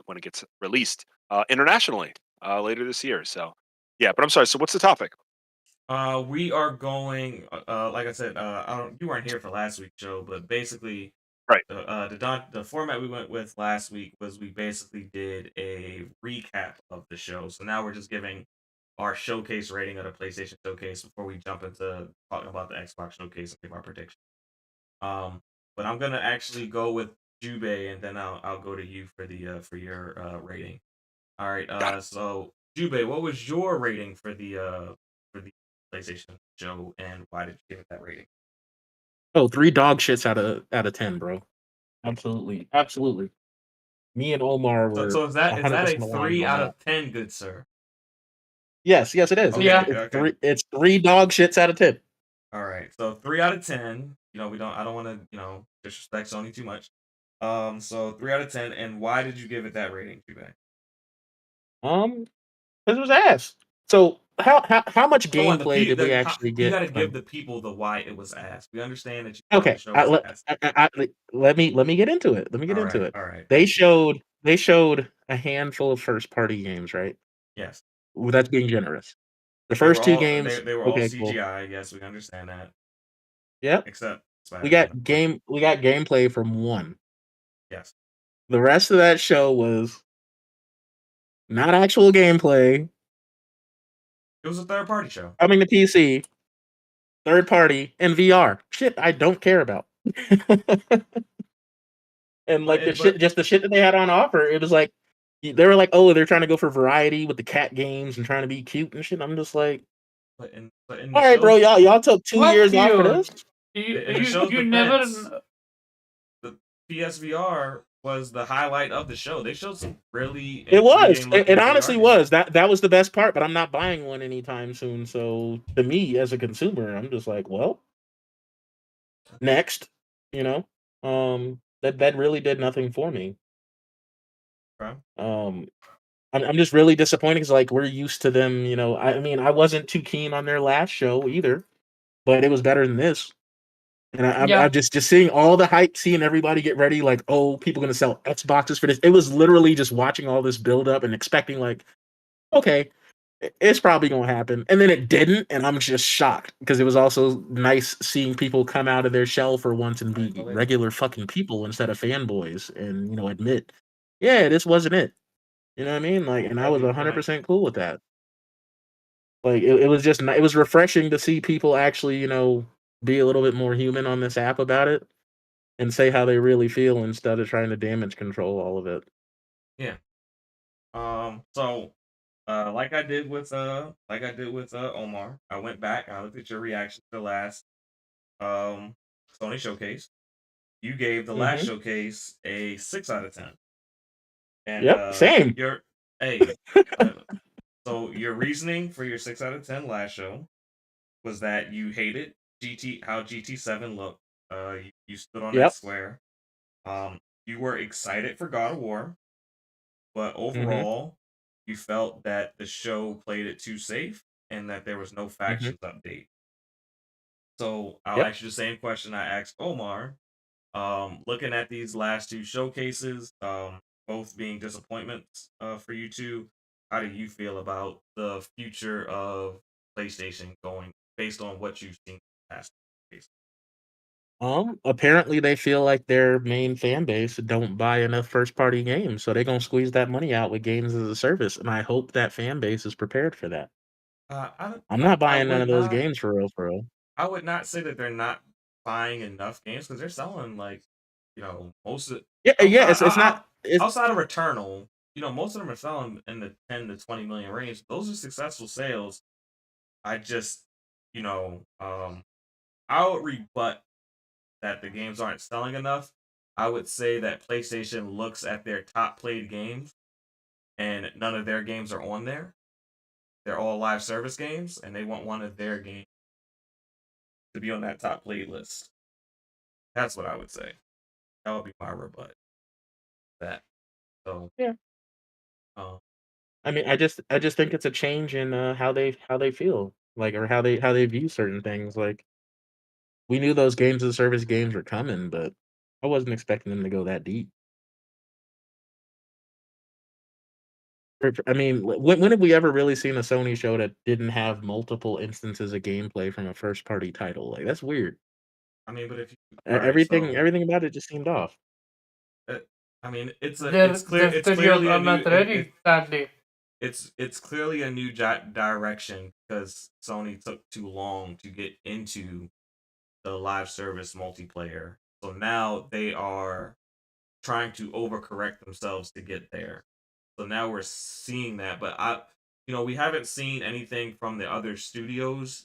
when it gets released internationally later this year. So yeah, but I'm sorry. So what's the topic? We are going. Like I said, you weren't here for last week's show, but basically, Right. the format we went with last week was we basically did a recap of the show. So now we're just giving our showcase rating of the PlayStation Showcase before we jump into talking about the Xbox Showcase and give our prediction. Um, but I'm gonna actually go with Jubei, and then I'll go to you for your rating. All right. Got it. So Jubei, what was your rating for the PlayStation show, and why did you give it that rating? Oh, three dog shits out of 10, bro. Absolutely, absolutely. Me and Omar So were so is that a 100% aligned three on out that. of 10, good sir? Yes, yes, it is. It's yeah, Okay. it's Okay. three. It's three dog shits out of 10. All right. So 3 out of 10. I don't want to disrespect Sony too much. So 3 out of 10, and why did you give it that rating, Jubei? Because it was ass. So how much So what gameplay did we actually you get got to give from? the people the why it was ass. We understand that you thought the Okay, show was ass. let me get into it. Let me get All into right. it. All right. They showed a handful of first party games, right? Yes. Well, that's being generous. The They were first two all they games, they were all okay, cool. CGI. Yes, we understand that. Yep. Except We Spider-Man. got gameplay from one. Yes. The rest of that show was not actual gameplay. It was a third party show. Coming to PC, third party, and VR. Shit, I don't care about. And like the shit that they had on offer, it was like they were like, oh, they're trying to go for variety with the cat games and trying to be cute and shit. I'm just like, but in the all right, bro, show's y'all took 2 years Fuck off for you. this. in the show's You never. defense, the PSVR was the highlight of the show. They showed some really It was. intriguing It looking honestly VR games. was. That was the best part, but I'm not buying one anytime soon. So to me, as a consumer, I'm just like, well, next, you know. That really did nothing for me. Okay. I'm just really disappointed because like we're used to them, you know. I mean, I wasn't too keen on their last show either, but it was better than this. And I'm Yeah. just seeing all the hype, seeing everybody get ready, like, oh, people gonna sell Xboxes for this. It was literally just watching all this build up and expecting like, okay, it's probably gonna happen, and then it didn't, and I'm just shocked because it was also nice seeing people come out of their shell for once and I be believe it. regular fucking people instead of fanboys, and you know, admit, yeah, this wasn't it. You know what I mean? Like, and I That'd was be the point. 100% cool with that. Like, it was just it was refreshing to see people actually, you know, be a little bit more human on this app about it and say how they really feel instead of trying to damage control all of it. Yeah. So like I did with Omar, I went back and I looked at your reaction to the last um Sony showcase. You gave the last Hmm. showcase a 6 out of 10. And Yep, same. your hey, uh, so your reasoning for your 6 out of 10 last show was that you hated how GT7 looked. You stood on that Yep. square. You were excited for God of War, but Hmm. overall, you felt that the show played it too safe and that there was no Hmm. factions update. So I'll Yep. ask you the same question I asked Omar. Looking at these last two showcases, both being disappointments for you two, how do you feel about the future of PlayStation going based on what you've seen past showcase? Apparently they feel like their main fan base don't buy enough first party games, so they're gonna squeeze that money out with games as a service, and I hope that fan base is prepared for that. I'm not I buying none would of those not games for real, for real. I would not say that they're not buying enough games because they're selling like most of Yeah, yeah, outside it's not it's outside of Returnal, most of them are selling in the 10 to 20 million range. Those are successful sales. I just you know I would rebut that the games aren't selling enough. I would say that PlayStation looks at their top played games and none of their games are on there. They're all live service games and they want one of their games to be on that top played list. That's what I would say. That would be my rebut. That so yeah. um I mean, I just think it's a change in how they feel, like, or how they view certain things. Like, we knew those games as a service games were coming, but I wasn't expecting them to go that deep. I mean, when have we ever really seen a Sony show that didn't have multiple instances of gameplay from a first party title? Like, that's weird. I mean, but if you all right, Everything about it just seemed off. uh, I mean, The it's studios clearly a are new not ready, sadly. it's clearly a new direction because Sony took too long to get into the live service multiplayer. So now they are trying to overcorrect themselves to get there. So now we're seeing that, but we haven't seen anything from the other studios,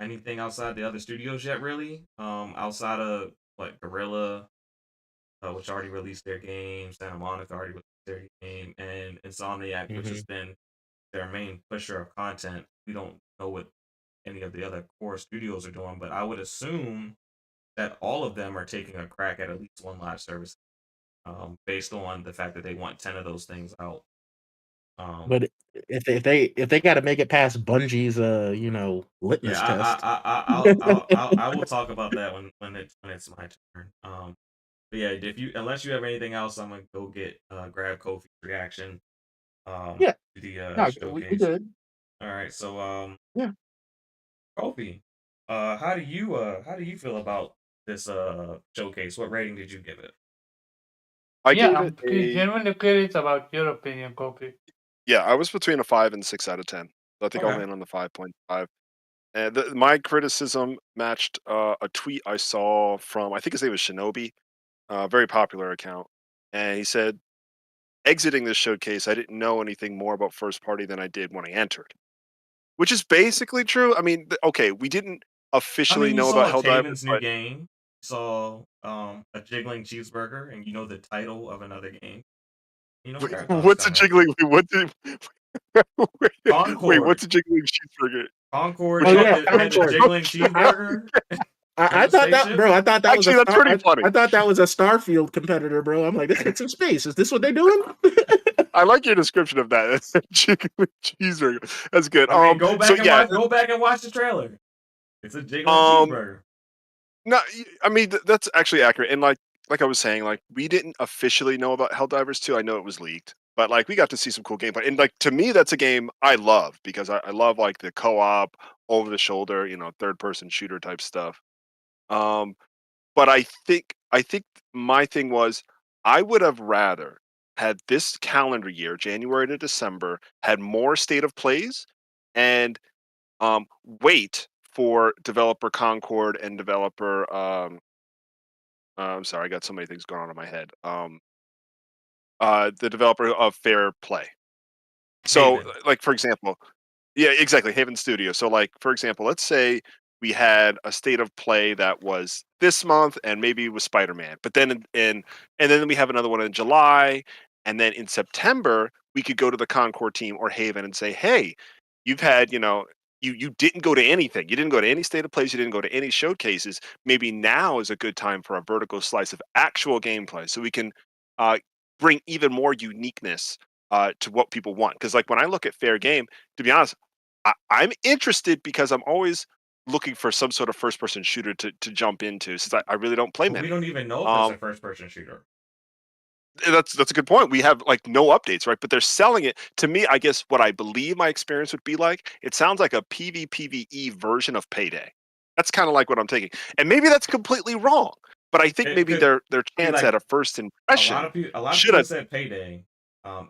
anything outside the other studios yet, really. Outside of what Gorilla, which already released their game, Santa Monica already released their game, and Insomniac, which has Hmm. been their main pusher of content. We don't know what any of the other core studios are doing, but I would assume that all of them are taking a crack at least one live service, based on the fact that they want 10 of those things out. Um, But if they got to make it past Bungie's yeah, litmus test. I will talk about that when it's my turn. But yeah, if you unless you have anything else, I'm gonna go grab Kofi's reaction Yeah, to the no, we showcase. good. All right, so Yeah. Kofi. how do you feel about this showcase? What rating did you give it? I Yeah, gave I'm it a genuinely curious about your opinion, Kofi. yeah. I was between a 5 and 6 out of 10. I think I'll Okay. land on the 5.5. And my criticism matched a tweet I saw from I think his name was Shinobi, a very popular account, and he said, "Exiting this showcase, I didn't know anything more about first party than I did when I entered," which is basically true. I mean, okay, we didn't I officially mean, you know about saw Helldivers, Taven's new but game. You saw a jiggling cheeseburger, and you know the title of another game. You know Marathon is what's a coming. jiggling? What did? Wait, Concord. what's a jiggling cheeseburger? Concord Oh Wait, yeah, had the Concord. jiggling I, cheeseburger on I the thought that, spaceship. bro. I thought that was a actually, that's star. pretty funny. I thought that was a Starfield competitor, bro. I'm like, it's in space. Is this what they're doing? I like your description of that. Jiggling cheeseburger. That's good. I mean, So yeah, go back and watch the trailer. It's a jiggling um, cheeseburger. no, I mean that's actually accurate. And like I was saying, like we didn't officially know about Helldivers 2. I know it was leaked, but like we got to see some cool gameplay. And like to me, that's a game I love because I love like the co-op, over the shoulder, third person shooter type stuff. Um, but I think my thing was I would have rather had this calendar year, January to December, had more state of plays and wait for developer Concord and developer I'm sorry, I got so many things going on in my head. The developer of Fair Play. So, Haven. like for example, yeah, exactly, Haven Studio. So, like for example, let's say we had a state of play that was this month, and maybe it was Spider-Man, but then and then we have another one in July, and then in September we could go to the Concord team or Haven and say, hey, you've had you didn't go to anything, you didn't go to any state of plays, you didn't go to any showcases. Maybe now is a good time for a vertical slice of actual gameplay, so we can uh, bring even more uniqueness to what people want. Because like when I look at fair game, to be honest, I'm interested because I'm always looking for some sort of first person shooter to jump into since I really don't play But we many. don't even know if it's a Um, first person shooter. that's a good point. We have like no updates, right? But they're selling it to me. I guess what I believe my experience would be like. It sounds like a PvPvE version of Payday. That's kind of like what I'm taking, and maybe that's completely wrong. But I think It maybe could their see chance at like a first impression a lot of should people have. said Payday.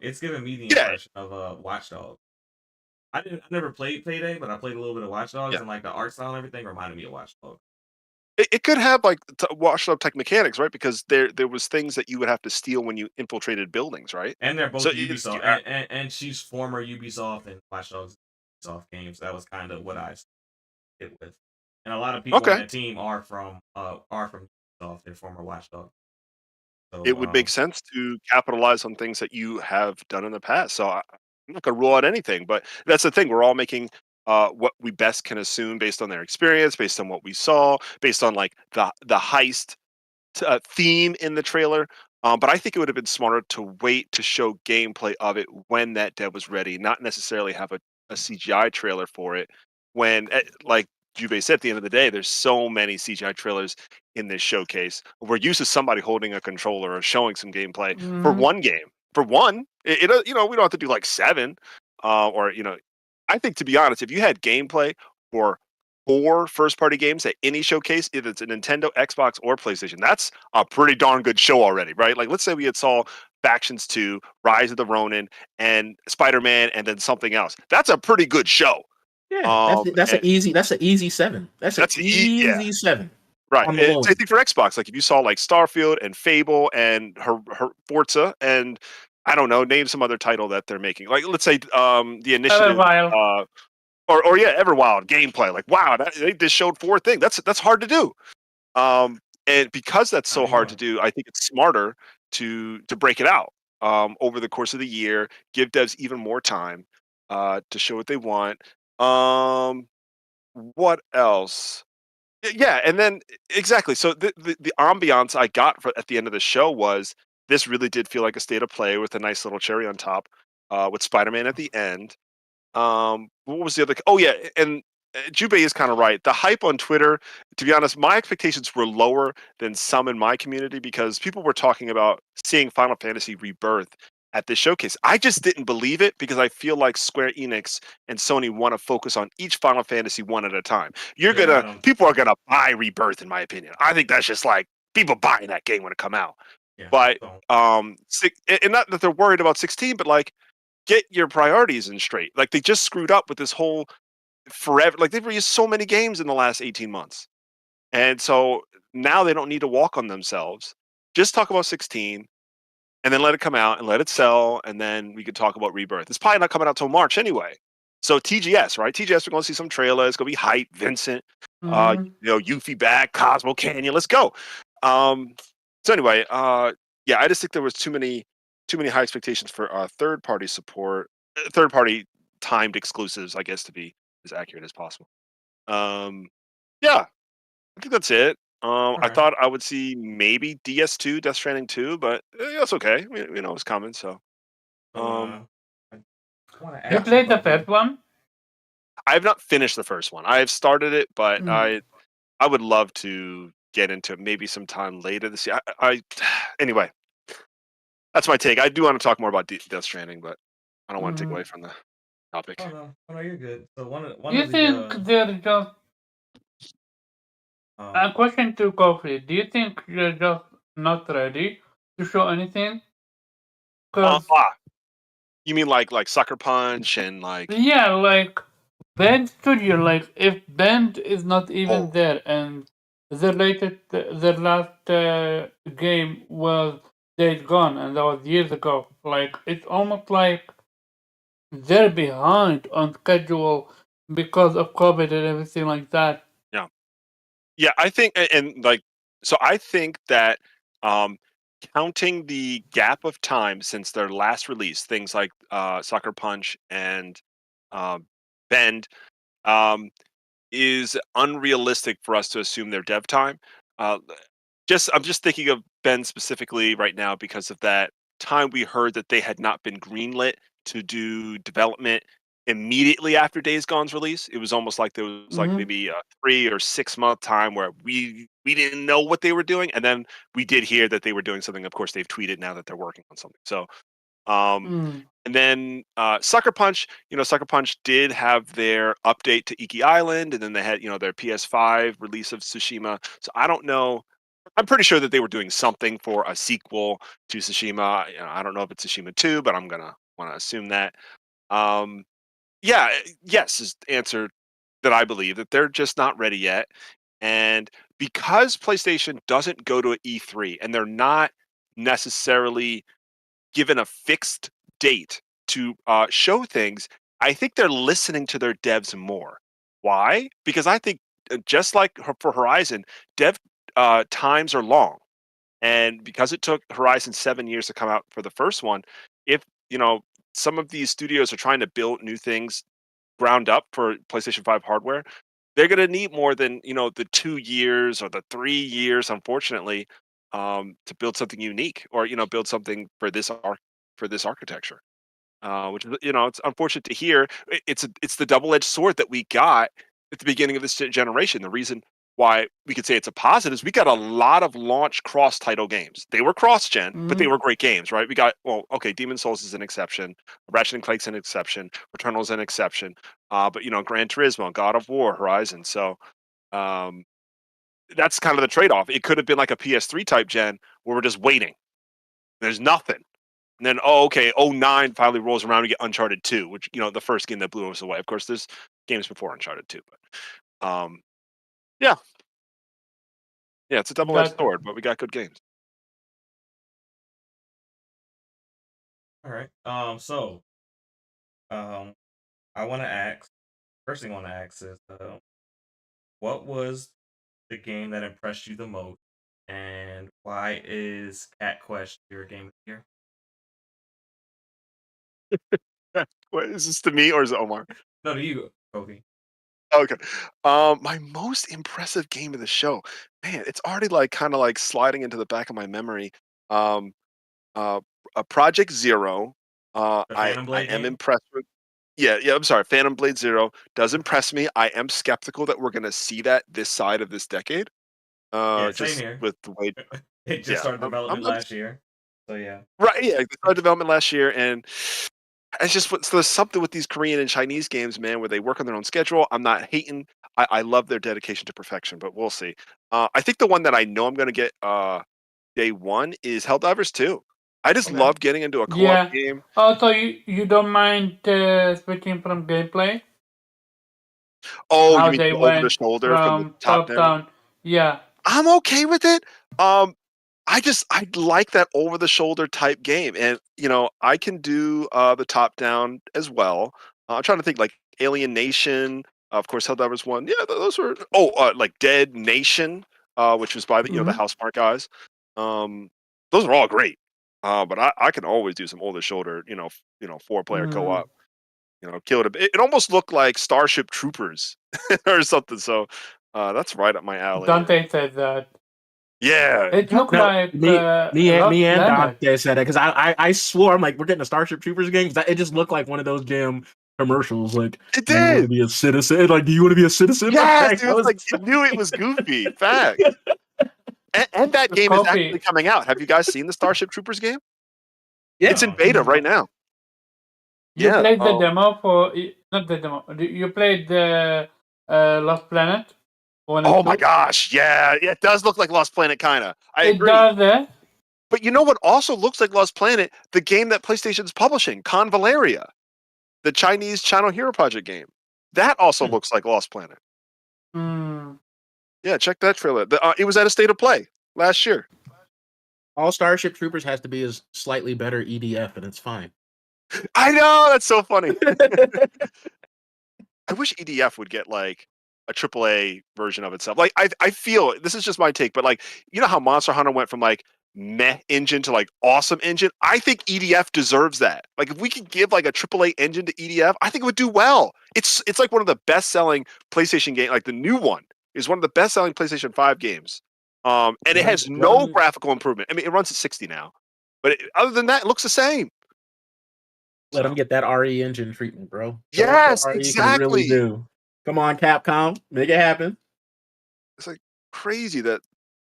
It's giving me the Yeah, impression of Watch Dogs. I never played Payday, but I played a little bit of Watch Dogs, yeah. and like the art style and everything reminded me of Watch Dogs. It could have like washed up tech mechanics, right? Because there was things that you would have to steal when you infiltrated buildings, right? And they're So both you Ubisoft, and she's former Ubisoft and Watch Dogs Ubisoft games. That was kind of what I did with. And a lot of people on okay, that team are from Ubisoft. They're former Watch Dogs. it So would make sense to capitalize on things that you have done in the past. So I'm not gonna rule out anything, but that's the thing. We're all making what we best can assume based on their experience, based on what we saw, based on like the heist theme in the trailer. But I think it would have been smarter to wait to show gameplay of it when that dev was ready, not necessarily have a CGI trailer for it. When, like Juve said, at the end of the day, there's so many CGI trailers in this showcase. We're used to somebody holding a controller or showing some gameplay for Mhm. one game. For one, we don't have to do like seven, or I think to be honest, if you had gameplay for 4 first-party games at any showcase, if it's a Nintendo, Xbox, or PlayStation. That's a pretty darn good show already, right? Like, let's say we had saw Factions 2, Rise of the Ronin, and Spider-Man, and then something else. That's a pretty good show. Yeah, that's And an easy 7. That's an yeah, easy 7 right. on the And low same end. thing for Xbox. Like, if you saw like Starfield and Fable and her Forza, and I don't know, name some other title that they're making. Like, let's say the Initiative. Everwild. Or yeah, Everwild gameplay. Like, wow, they just showed 4 things. That's hard to do. And because that's not so hard to anymore. do, I think it's smarter to break it out over the course of the year. Give devs even more time to show what they want. Um, what else? Yeah, and then exactly. So the ambiance I got at the end of the show was this really did feel like a state of play with a nice little cherry on top with Spider-Man at the end. What was the other? Oh yeah, and Jubei is kind of right. The hype on Twitter, to be honest, my expectations were lower than some in my community because people were talking about seeing Final Fantasy Rebirth at this showcase. I just didn't believe it because I feel like Square Enix and Sony want to focus on each Final Fantasy one at a time. Yeah, I don't. People are gonna buy Rebirth, in my opinion. I think that's just like people buying that game when it come out. Yeah, But don't. and not that they're worried about 16, but like get your priorities in straight. Like they just screwed up with this whole forever. Like they've released so many games in the last 18 months, and so now they don't need to walk on themselves. Just talk about 16 and then let it come out and let it sell, and then we could talk about Rebirth. It's probably not coming out till March anyway. So TGS, right? TGS, we're going to see some trailer. It's going to be hype. Vincent, Mhm. Yuffie back, Cosmo Canyon. Let's go. Um, so anyway, yeah, I just think there was too many high expectations for third party support, third party timed exclusives, I guess, to be as accurate as possible. Um, yeah, I think that's it. All I right. thought I would see maybe DS2, Death Stranding 2, but that's okay. We know it's coming. So, So um, I want to You yeah, ask you, played the Kobe. first one? I have not finished the first one. I have started it, but Mm. I would love to get into it maybe sometime later this year. Anyway, that's my take. I do want to talk more about Death Stranding, but I don't want to take away Mm. from the topic. Oh no, you're good. So Do one you of the think they're just a um question to Coffee? Do you think you're just not ready to show anything? Uh, Because ah, you mean like Sucker Punch and like yeah, like Band Studio, like if Band is not even oh there, and their last game was Days Gone, and that was years ago. Like it's almost like they're behind on schedule because of COVID and everything like that. yeah. Yeah, I think and like so I think that um counting the gap of time since their last release, things like Sucker Punch and um Bend um is unrealistic for us to assume their dev time. Uh I'm just thinking of Bend specifically right now because of that time we heard that they had not been greenlit to do development immediately after Days Gone's release. It was almost like there was like Mm-hmm. maybe a 3 or 6 month time where we didn't know what they were doing, and then we did hear that they were doing something. Of course, they've tweeted now that they're working on something. So, um, Mm. and then Sucker Punch, Sucker Punch did have their update to Iki Island, and then they had their PS5 release of Tsushima. So I don't know. I'm pretty sure that they were doing something for a sequel to Tsushima. I don't know if it's Tsushima 2, but I'm gonna want to assume that. Um, yeah, yes is the answer that I believe that they're just not ready yet. And because PlayStation doesn't go to an E3 and they're not necessarily given a fixed date to show things, I think they're listening to their devs more. Why? Because I think just like for Horizon, dev times are long. And because it took Horizon 7 years to come out for the first one, if some of these studios are trying to build new things ground up for PlayStation 5 hardware, they're going to need more than the 2 years or the 3 years, unfortunately, to build something unique or build something for for this architecture. Which is it's unfortunate to hear. It's the double edged sword that we got at the beginning of this generation. The reason why we could say it's a positive is we got a lot of launch cross title games. They were cross gen, but they Mm. were great games, right? We got okay, Demon Souls is an exception, Ratchet and Clank's an exception, Returnal's an exception, but Gran Turismo, God of War, Horizon. So um, that's kind of the trade off. It could have been like a PS3 type gen where we're just waiting. There's nothing. And then, okay, '09 finally rolls around, we get Uncharted 2, which, the first game that blew us away. Of course, there's games before Uncharted 2, but yeah, yeah, it's a double-edged Gotcha. sword, but we got good games. all right. So um I want to ask first thing I want to ask is what was the game that impressed you the most, and why is Cat Quest your game of the year? What is this to me or is it Omar? No, to you, Kobe. Okay. My most impressive game of the show, man, it's already like kind of like sliding into the back of my memory. Um, uh, Project Zero. The Phantom I Blade am game. impressed with. Yeah, yeah. I'm sorry. Phantom Blade Zero does impress me. I am skeptical that we're going to see that this side of this decade. Yeah, same Just here. with the way. It just Yeah, started development I'm last year. So yeah. Right, yeah, they started development last year, and it's just so there's something with these Korean and Chinese games, man, where they work on their own schedule. I'm not hating. I love their dedication to perfection, but we'll see. I think the one that I know I'm gonna get day one is Helldivers 2. I just Okay. love getting into a co-op Yeah. game. Also, you don't mind switching from gameplay? Oh, you How mean they over the went shoulder from the from top top down? down? Yeah. I'm okay with it. I like that over the shoulder type game, and I can do the top down as well. I'm trying to think like Alien Nation, of course, Helldivers 1. Yeah, those were like Dead Nation, which was by the Hmm. Housemarque guys. Those are all great. But I can always do some over the shoulder, 4-player Mm. co-op. Kill it. It almost looked like Starship Troopers or something. So that's right up my alley. And Dante said that. yeah, It looked No, like me Lost and Planet. Dante said that because I swore I'm like we're getting a Starship Troopers game because it just looked like one of those damn commercials. Like, it do you want to did. be a citizen? Like, do you want to be a citizen? Yes, Like, dude. I It's was like you knew it was goofy. Fact. And that game is actually Coffee. coming out. Have you guys seen the Starship Troopers game? yeah. It's in No. beta right No. now. You Yeah. played the demo for not the demo. You played the Lost Planet 1 and Oh my 2. gosh. Yeah. It does look like Lost Planet, kind of. I It agree. does, eh? But you know what also looks like Lost Planet? The game that PlayStation's publishing, Convaleria, the Chinese Channel Hero Project game. That also looks like Lost Planet. Mm. Yeah, check that trailer. It was at a State of Play last year. All Starship Troopers has to be is slightly better EDF, and it's fine. I know. That's so funny. I wish EDF would get like a AAA version of itself. Like I feel this is just my take, but like how Monster Hunter went from like meh engine to like awesome engine. I think EDF deserves that. Like if we could give like a AAA engine to EDF, I think it would do well. It's like one of the best selling PlayStation game. Like the new one is one of the best selling PlayStation 5 games. And it has no graphical improvement. I mean, it runs at 60 now, but other than that, it looks the same. Let them So get that RE engine treatment, bro. Show us what yes, RE can really exactly. do. Come on, Capcom, make it happen. It's like crazy that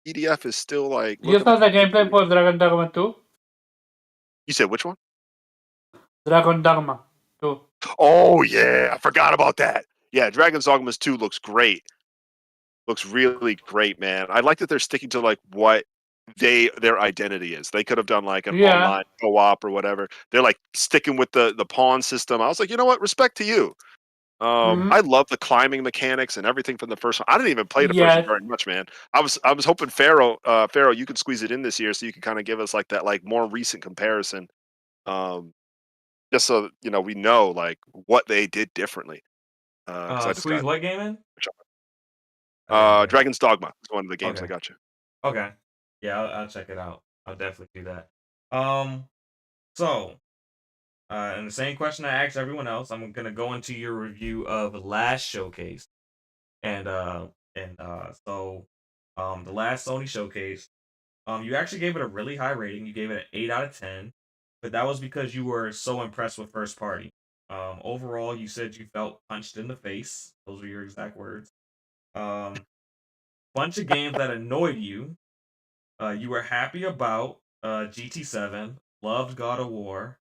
EDF is still like You looking saw like the gameplay for Dragon Dogma 2? you said which one? Dragon Dogma 2. Oh yeah, I forgot about that. Yeah, Dragon's Dogma 2 looks great. Looks really great, man. I like that they're sticking to like what their identity is. They could have done like an Yeah. online co-op or whatever. They're like sticking with the pawn system. I was like, you know what? Respect to you. Mm-hmm. I love the climbing mechanics and everything from the first one. I didn't even play the first one Yes. very much, man. I was hoping Pharaoh, you could squeeze it in this year so you could kind of give us like that like more recent comparison. Just so we know like what they did differently. Because I just Squeeze got what game in? I didn't hear. Dragon's Dogma is one of the games I Okay. got you. Okay. Yeah, I'll check it out. I'll definitely do that. So, and the same question I asked everyone else, I'm gonna go into your review of last showcase, and the last Sony showcase, you actually gave it a really high rating. You gave it an 8 out of 10, but that was because you were so impressed with first party. Overall, you said you felt punched in the face. Those were your exact words. Bunch of games that annoyed you. You were happy about GT7, loved God of War,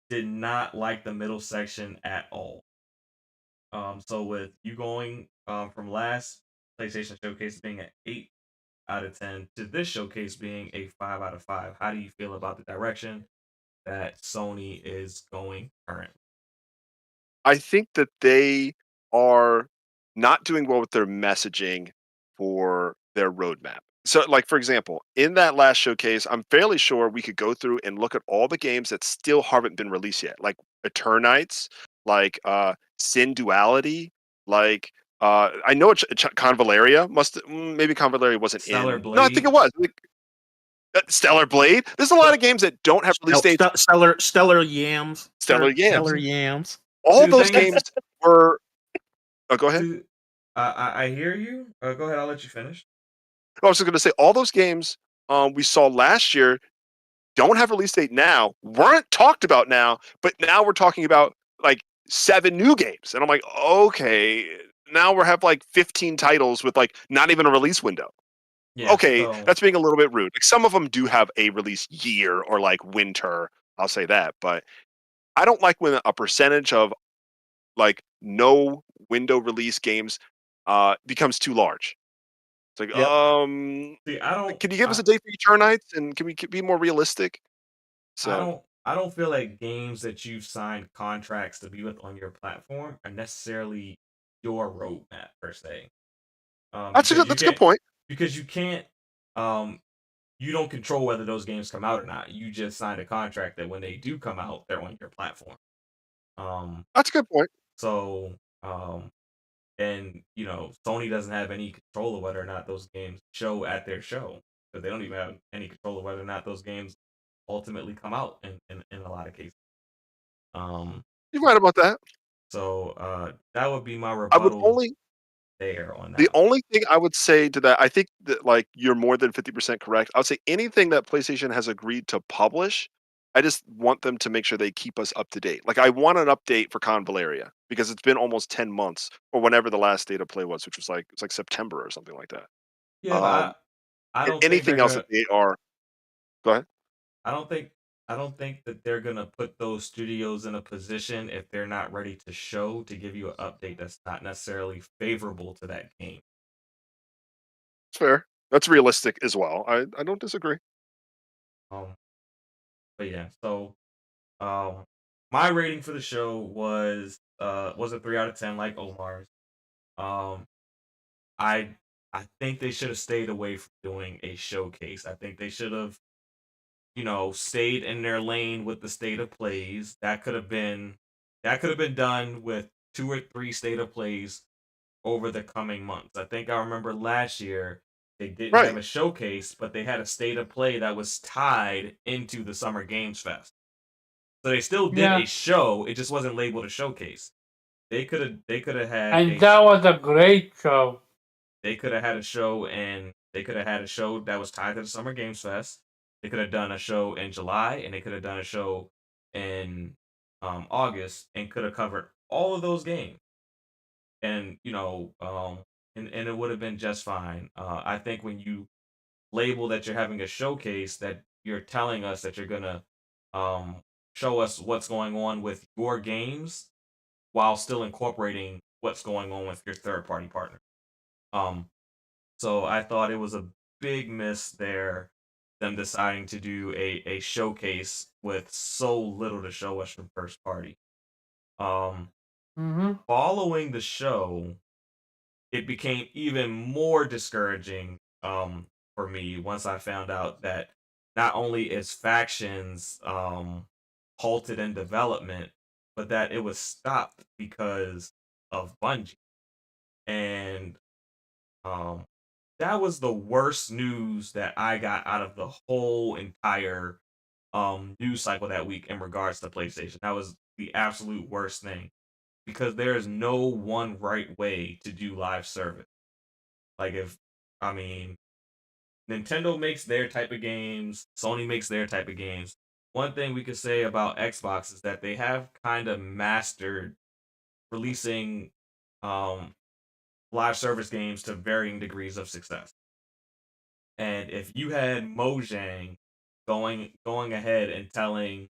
did not like the middle section at all. So with you going from last PlayStation Showcase being an 8 out of 10 to this showcase being a 5 out of 5, how do you feel about the direction that Sony is going currently? I think that they are not doing well with their messaging for their roadmap. So, like for example, in that last showcase, I'm fairly sure we could go through and look at all the games that still haven't been released yet, like Eternites, like Sin Duality, like I know Convaleria maybe Convaleria wasn't Stellar in. No, I think Blade. it was. Stellar Blade. There's a lot of games that don't have release dates. Stellar Yams. Stellar Yams. Stellar Yams. All See, the those thing is, games were. Oh, go ahead. see, I hear you. Go ahead. I'll let you finish. I was just going to say all those games we saw last year don't have release date now, weren't talked about now, but now we're talking about like 7 new games, and I'm like, okay, now we have like 15 titles with like not even a release window. Yeah, okay, so that's being a little bit rude. Like some of them do have a release year or like winter. I'll say that, but I don't like when a percentage of like no window release games becomes too large. It's like, Yep. see, can you give us a date for Eternites and can we be more realistic? So I don't feel like games that you've signed contracts to be with on your platform are necessarily your roadmap per se. Because you that's a good can't point. because you can't um you don't control whether those games come out or not. You just signed a contract that when they do come out, they're on your platform. Um That's a good point. so and Sony doesn't have any control of whether or not those games show at their show, because they don't even have any control of whether or not those games ultimately come out in a lot of cases. Um, You're right about that. that would be my I would rebuttal only there on The that. only thing I would say to that, I think that, like, you're more than 50% correct. I would say anything that PlayStation has agreed to publish, I just want them to make sure they keep us up to date. Like, I want an update for Con Valeria because it's been almost 10 months or whenever the last state of play was, which was like it's like September or something like that. Yeah, Um, but I and don't think they're anything else that gonna. they are go ahead. I don't think. I don't think that they're gonna put those studios in a position if they're not ready to show to give you an update that's not necessarily favorable to that game. It's fair. That's realistic as well. I don't disagree. Um, but yeah, so Um, my rating for the show was a 3 out of 10, like Omar's. Um, I I think they should have stayed away from doing a showcase. I think they should have, stayed in their lane with the state of plays. That could have been done with 2 or 3 state of plays over the coming months. I think I remember last year they didn't have Right. a showcase, but they had a state of play that was tied into the Summer Games Fest. So they still did a Yeah, show. It just wasn't labeled a showcase. They could have had and that was a great show. they could have had a show, and they could have had a show that was tied to the Summer Games Fest. They could have done a show in July, and they could have done a show in August, and could have covered all of those games. And and it would have been just fine. I think when you label that you're having a showcase, that you're telling us that you're gonna um show us what's going on with your games while still incorporating what's going on with your third party partner. Um, so I thought it was a big miss there, them deciding to do a showcase with so little to show us from first party. Um, Hmm. Following the show, it became even more discouraging for me once I found out that not only is factions halted in development, but that it was stopped because of Bungie. And um that was the worst news that I got out of the whole entire news cycle that week in regards to PlayStation. That was the absolute worst thing, because there is no one right way to do live service. Like, if I mean, Nintendo makes their type of games, Sony makes their type of games. One thing we could say about Xbox is that they have kind of mastered releasing um live service games to varying degrees of success. And if you had Mojang going ahead and telling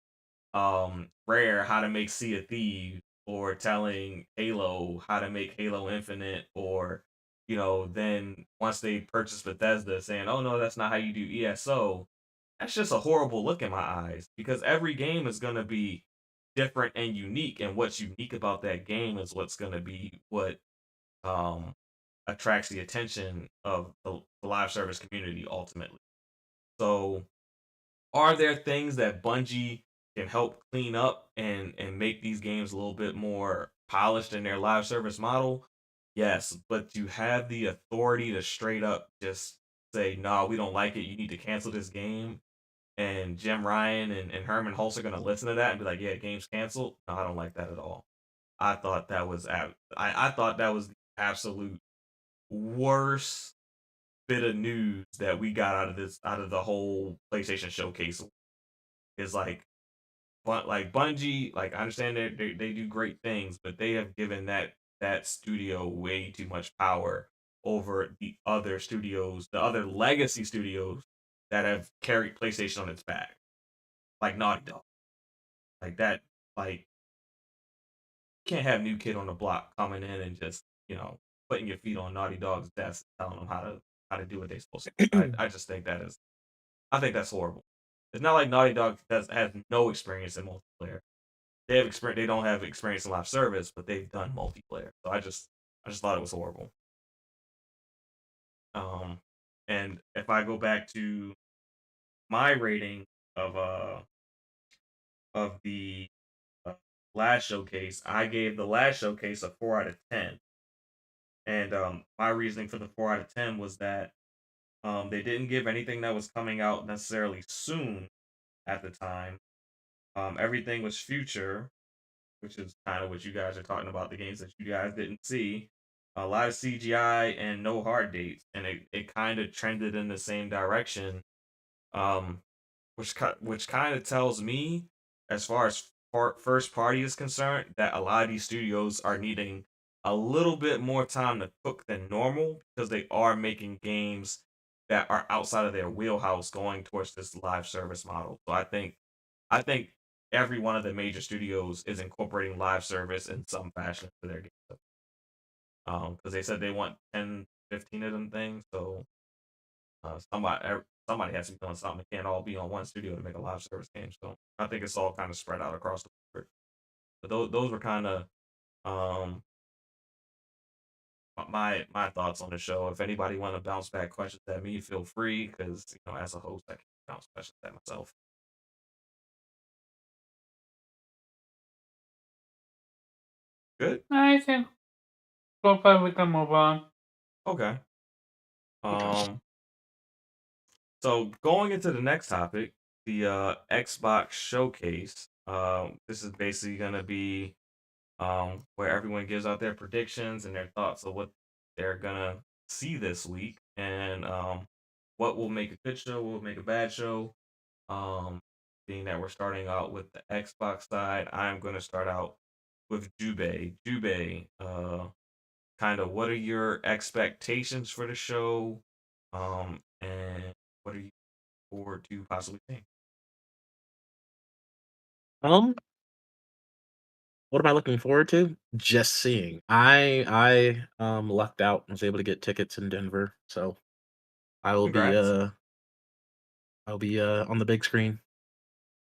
Rare how to make Sea of Thieves, or telling Halo how to make Halo Infinite, or then once they purchased Bethesda saying, "Oh no, that's not how you do ESO," that's just a horrible look in my eyes, because every game is gonna be different and unique, and what's unique about that game is what's gonna be what um attracts the attention of the live service community ultimately. So, are there things that Bungie can help clean up and make these games a little bit more polished in their live service model? Yes, but you have the authority to straight up just say, "No, we don't like it. You need to cancel this game." And Jim Ryan and Herman Hulse are going to listen to that and be like, "Yeah, game's canceled." No, I don't like that at all. I thought that was the absolute worst bit of news that we got out of the whole PlayStation showcase. Is like, but like Bungie, like, I understand they do great things, but they have given that studio way too much power over the other studios, the other legacy studios that have carried PlayStation on its back, like Naughty Dog, like that. Like, you can't have New Kid on the Block coming in and just putting your feet on Naughty Dog's desk, and telling them how to do what they're supposed to do. I just think I think that's horrible. It's not like Naughty Dog has no experience in multiplayer. They have experience. They don't have experience in live service, but they've done multiplayer. So I just thought it was horrible. Um, and if I go back to my rating of the uh, last showcase, I gave the last showcase a 4 out of 10. And my reasoning for the 4 out of 10 was that they didn't give anything that was coming out necessarily soon at the time. Everything was future, which is kind of what you guys are talking about, the games that you guys didn't see. A lot of CGI and no hard dates, and it kind of trended in the same direction, um, which kind of tells me, as far as first party is concerned, that a lot of these studios are needing a little bit more time to cook than normal because they are making games that are outside of their wheelhouse, going towards this live service model. So I think every one of the major studios is incorporating live service in some fashion for their games. Because they said they want 10, 15 of them things. So somebody has to be doing something. It can't all be on one studio to make a live service game. So I think it's all kind of spread out across the board. But those were kind of um my thoughts on the show. If anybody want to bounce back questions at me, feel free, because as a host I can bounce questions at myself. Good. I think so far we can move on. Okay. Okay. So going into the next topic, the Xbox showcase. This is basically gonna be where everyone gives out their predictions and their thoughts of what they're gonna see this week, and what will make a good show, what will make a bad show. Um, Being that we're starting out with the Xbox side, I'm gonna start out with Jubei. Jubei, kind of what are your expectations for the show? And what are you forward to possibly seeing? Um, what am I looking forward to? Just seeing. I lucked out and was able to get tickets in Denver, so I will be Congrats. I'll be on the big screen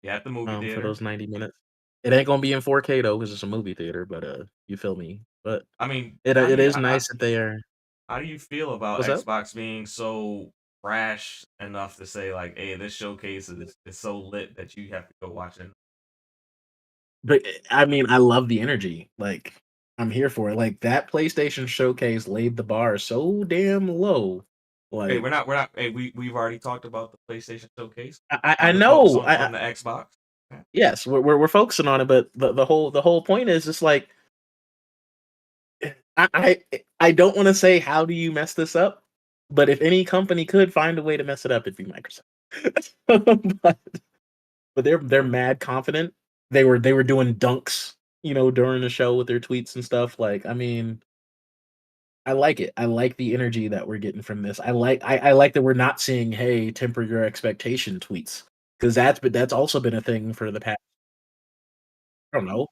Yeah, at the movie for theater. those 90 minutes. It ain't gonna be in 4K though, because it's a movie theater, but you feel me. But I mean, it is nice that they are. how do you feel about What's up? Xbox being so brash enough to say, like, "Hey, this showcase is so lit that you have to go watch it"? But I mean, I love the energy. Like, I'm here for it. Like that PlayStation showcase laid the bar so damn low. Hey, Like Hey, we've already talked about the PlayStation showcase. I Time to focus know. on the Xbox. Yeah. Yes, we're focusing on it, but the whole point is just like I don't want to say how do you mess this up, but if any company could find a way to mess it up, it'd be Microsoft. but they're Sure. mad confident. They were doing dunks, during the show with their tweets and stuff. Like, I mean, I like it. I like the energy that we're getting from this. I like that we're not seeing, "Hey, temper your expectation" tweets, because that's also been a thing for the past, I don't know,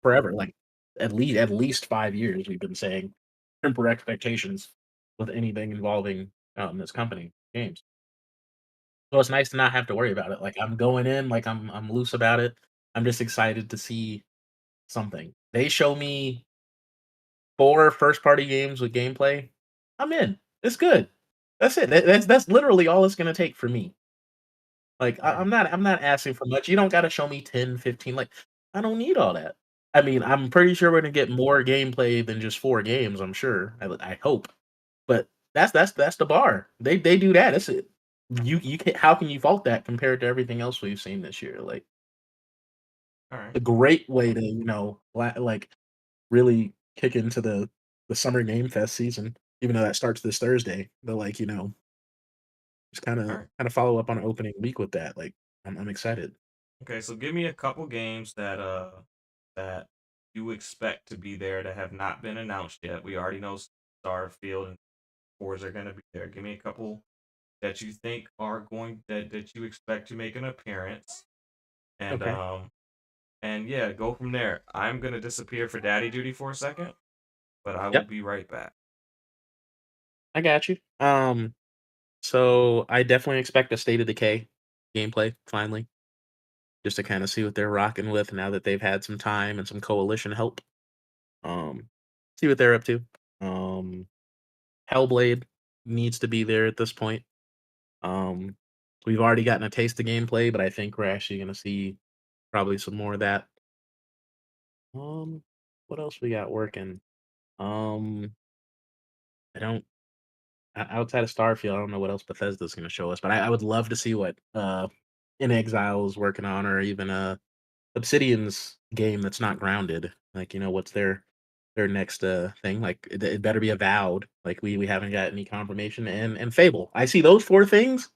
forever. Like at least 5 years, we've been saying temper expectations with anything involving this company games. So it's nice to not have to worry about it. Like I'm going in, like I'm loose about it. I'm just excited to see something. They show me 4 first party games with gameplay. I'm in. It's good. That's it. That's literally all it's gonna take for me. Like All right. I'm not asking for much. You don't gotta show me 10, 15. Like I don't need all that. I mean, I'm pretty sure we're gonna get more gameplay than just 4 games, I'm sure. I hope. But that's the bar. They do that. That's it. You can How can you fault that compared to everything else we've seen this year? Like All right. a great way to, like really kick into the summer game fest season, even though that starts this Thursday. But like, just kind All of right. kind of follow up on opening week with that. Like I'm excited. Okay, so give me a couple games that you expect to be there that have not been announced yet. We already know Starfield and Forza are going to be there. Give me a couple that you think are that you expect to make an appearance, and Okay. yeah, go from there. I'm gonna disappear for daddy duty for a second, but I will Yep. be right back. I got you. So I definitely expect a State of Decay gameplay finally, just to kind of see what they're rocking with now that they've had some time and some coalition help. Um, see what they're up to. Um, Hellblade needs to be there at this point. Um, we've already gotten a taste of gameplay, but I think we're actually going to see probably some more of that. What else we got working? Um, I don't outside of Starfield, I don't know what else Bethesda's going to show us, but I would love to see what In Exile is working on, or even Obsidian's game that's not grounded. Like, what's their next thing? Like, it better be Avowed. Like, we haven't got any confirmation, and Fable. I see those four things.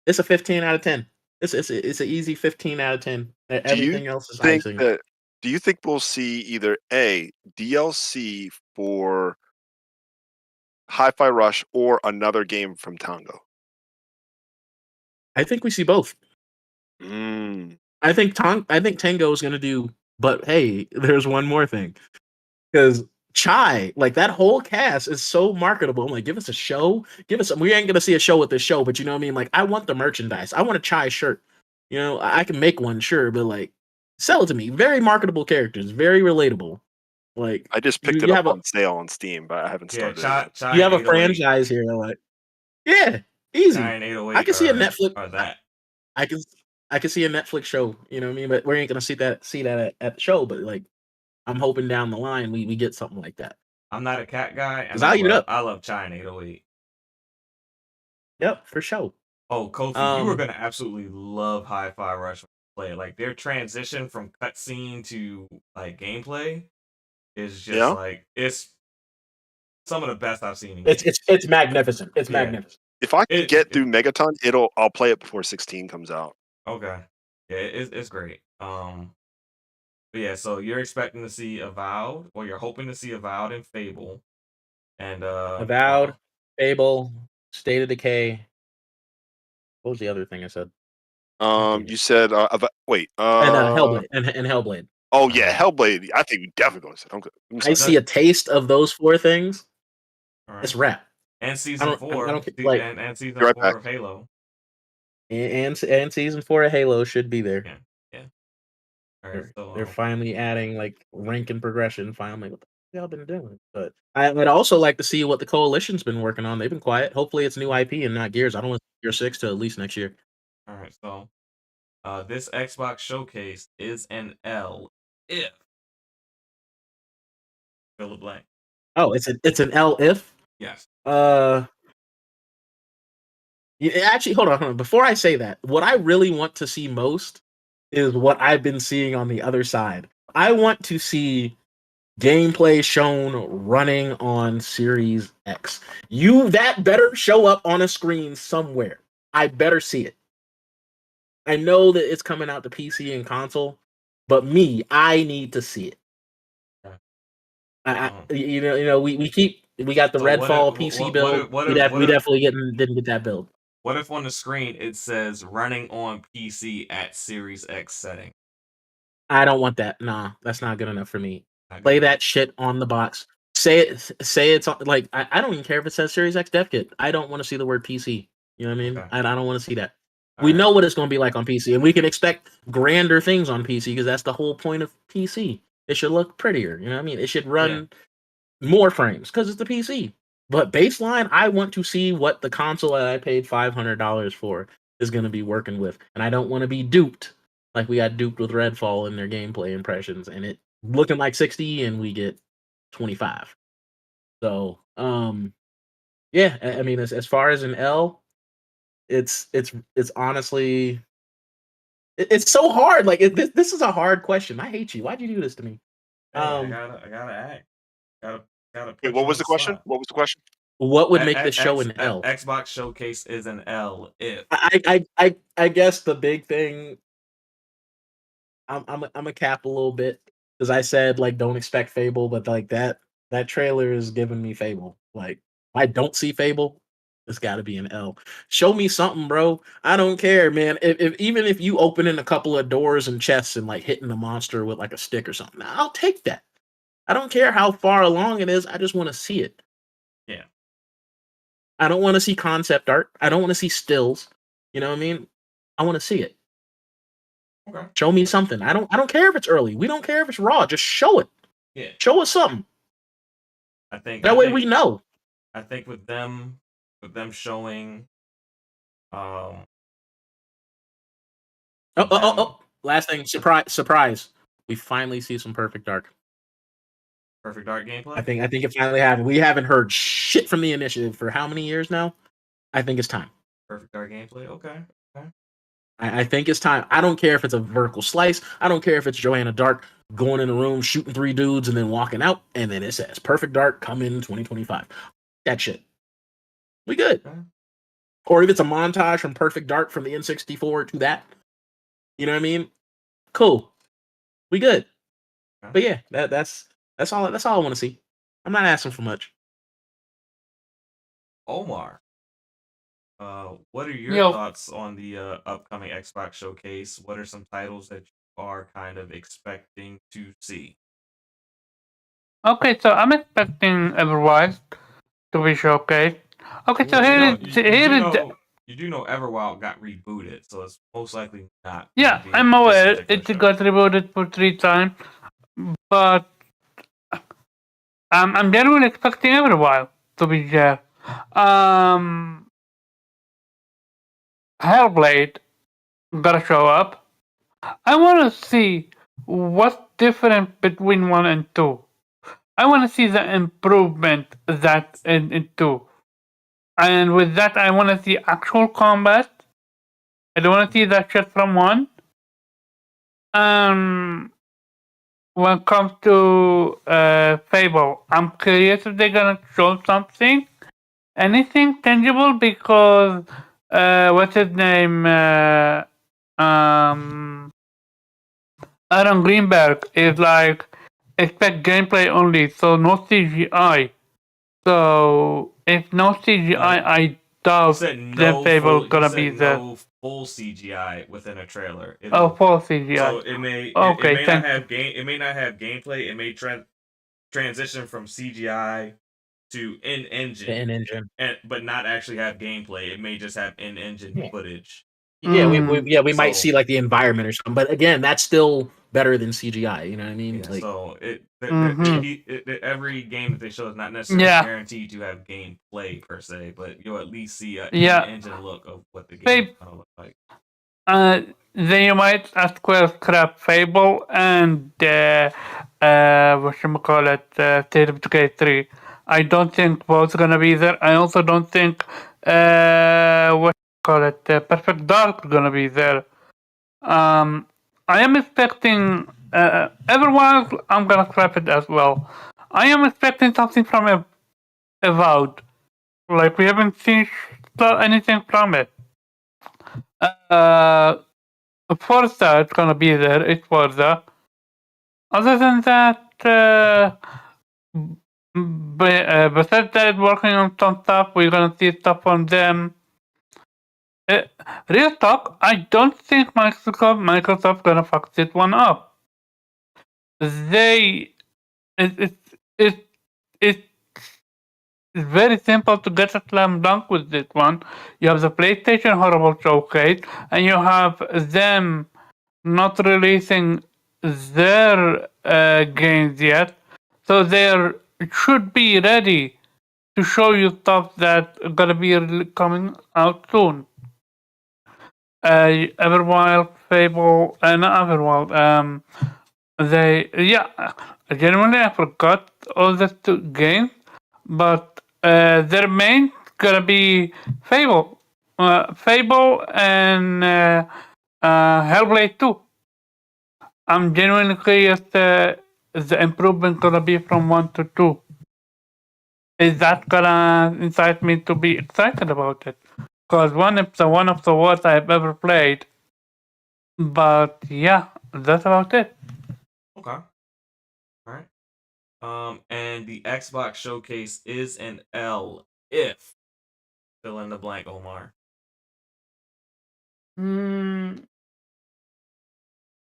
It's a 15 out of 10. It's an easy 15 out of 10. Do you Everything else is think icing. that do you think we'll see either A, DLC for Hi-Fi Rush or another game from Tango? I think we see both. Mm. I think Tango is gonna do, but hey, there's one more thing. Because Chai, like that whole cast is so marketable. I'm like, give us a show, give us. We ain't gonna see a show with this show, but you know what I mean. Like, I want the merchandise. I want a Chai shirt. I can make one, sure, but like, sell it to me. Very marketable characters, very relatable. Like, I just you, picked it you up have a on sale on Steam, but I haven't Yeah, started it yet. Chai you have and a 808, franchise here. Like, yeah, Chai easy. and I 808 can see a Netflix. are that. I can I can see a Netflix show. You know what I mean? But we ain't gonna see that at the show. But like, I'm hoping down the line we get something like that. I'm not a cat guy, Because and I'll eat it up. I love Chai and 808. Yep, for sure. Oh, Kofi, you are Um, gonna absolutely love Hi-Fi Rush when you play it. Like their transition from cutscene to like gameplay is just Yeah? like it's some of the best I've seen in it's games. it's it's magnificent. It's Yeah, magnificent. If I can get it through Megaton, I'll play it before 16 comes out. okay. Yeah, it's great. But yeah, so you're expecting to see Avowed, or you're hoping to see Avowed and Fable, and Avowed, Fable, State of Decay. What was the other thing I said? God damn You it. said, wait, And Hellblade and Hellblade. oh all yeah, right, Hellblade. I think we definitely going to see. I'm I sorry. see a taste of those four things. all right. It's rap. And I season don't I four, don't like and Be season right four back. of Halo. and season 4 of Halo should be there. Yeah, yeah. All right, They're finally adding like rank and progression. Finally, what the f- y'all been doing? But I'd also like to see what the coalition's been working on. They've been quiet. Hopefully, it's new IP and not Gears. I don't want Gear 6 to at least next year. all right. So this Xbox showcase is an L if fill the blank. Oh, it's an L if. Yes. Uh, actually, hold on. Before I say that, what I really want to see most is what I've been seeing on the other side. I want to see gameplay shown running on Series X. That better show up on a screen somewhere. I better see it. I know that it's coming out to PC and console, but I need to see it. Okay. I we got the So Redfall PC build. We definitely didn't get that build. what if on the screen it says running on PC at Series X setting? I don't want that. Nah, that's not good enough for me. Not good Play enough. that shit on the box. Say it's like I don't even care if it says Series X Dev Kit. I don't want to see the word PC. You know what I mean? Okay. I don't want to see that. All We right. know what it's going to be like on PC, and we can expect grander things on PC because that's the whole point of PC. It should look prettier. You know what I mean? It should run more frames because it's the PC. But baseline, I want to see what the console that I paid $500 for is going to be working with, and I don't want to be duped like we got duped with Redfall in their gameplay impressions, and it looking like 60, and we get 25. So, yeah, I mean, as far as an L, it's honestly it's so hard. Like this is a hard question. I hate you. Why'd you do this to me? Hey, Um, I gotta act. Gotta Wait, put what you was on the the question? spot. What was the question? what would make this show an L? Xbox showcase is an L if I guess the big thing I'm a cap a little bit because I said like don't expect Fable, but like that trailer is giving me Fable. Like, if I don't see Fable, it's got to be an L. Show me something, bro. I don't care, man. If even if you opening a couple of doors and chests and like hitting the monster with like a stick or something, I'll take that. I don't care how far along it is. I just want to see it. Yeah. I don't want to see concept art. I don't want to see stills. You know what I mean? I want to see it. Okay. Show me something. I don't care if it's early. We don't care if it's raw. Just show it. Yeah. Show us something. That way we know. I think with them showing Oh. Last thing, surprise. We finally see some Perfect Dark. Perfect Dark gameplay? I think it finally happened. We haven't heard shit from the initiative for how many years now? I think it's time. Perfect Dark gameplay. Okay. I think it's time. I don't care if it's a vertical slice. I don't care if it's Joanna Dark going in a room, shooting 3 dudes, and then walking out, and then it says Perfect Dark come in 2025. That shit. We good. Okay. Or if it's a montage from Perfect Dark from the N64 to that. You know what I mean? Cool. We good. Okay. But yeah, that's all I want to see. I'm not asking for much. Omar, what are your thoughts on the upcoming Xbox showcase? What are some titles that you are kind of expecting to see? Okay, so I'm expecting Everwild to be showcased. Okay, so you do know Everwild got rebooted, so it's most likely not. Yeah, I'm aware it got rebooted for 3 times, but I'm generally expecting Everwild to be there. Hellblade gotta show up. I want to see what's different between 1 and 2. I want to see the improvement that in 2. And with that, I want to see actual combat. I don't want to see that shit from 1. When it comes to Fable, I'm curious if they're gonna show something, anything tangible, because what's his name? Aaron Greenberg is like, expect gameplay only, so no CGI. So if no CGI, I doubt that Fable gonna be there. No full CGI within a trailer. Full CGI. So it may not have gameplay. It may transition from CGI to in-engine. But not actually have gameplay. It may just have in-engine footage. Yeah, we might see like the environment or something. But again, that's still better than CGI. You know what I mean? Yeah, like, so every game that they show is not necessarily guaranteed to have gameplay per se, but you'll at least see an in-engine look of what the game is going to look like. Then you might ask well, scrap Fable and State of Decay 3. I don't think both gonna be there. I also don't think Perfect Dark gonna be there. I am expecting Everwild. I'm gonna scrap it as well. I am expecting something from Avowed. Like, we haven't seen anything from it. Forza is gonna be there. It's Forza. Other than that, Bethesda is working on some stuff. We're gonna see stuff from them. Real talk, I don't think Microsoft gonna fuck this one up. It's very simple to get a slam dunk with this one. You have the PlayStation horrible showcase, and you have them not releasing their games yet, so they should be ready to show you stuff that gonna be coming out soon. Everwild, Fable, not Everwild. Genuinely I forgot all the 2 games, but their main gonna be Fable, and Hellblade 2. I'm genuinely curious the improvement gonna be from 1 to 2. Is that gonna incite me to be excited about it? Because one of the worst I've ever played. But yeah, that's about it. Okay. All right. And the Xbox showcase is an L if fill in the blank, Omar. Mm,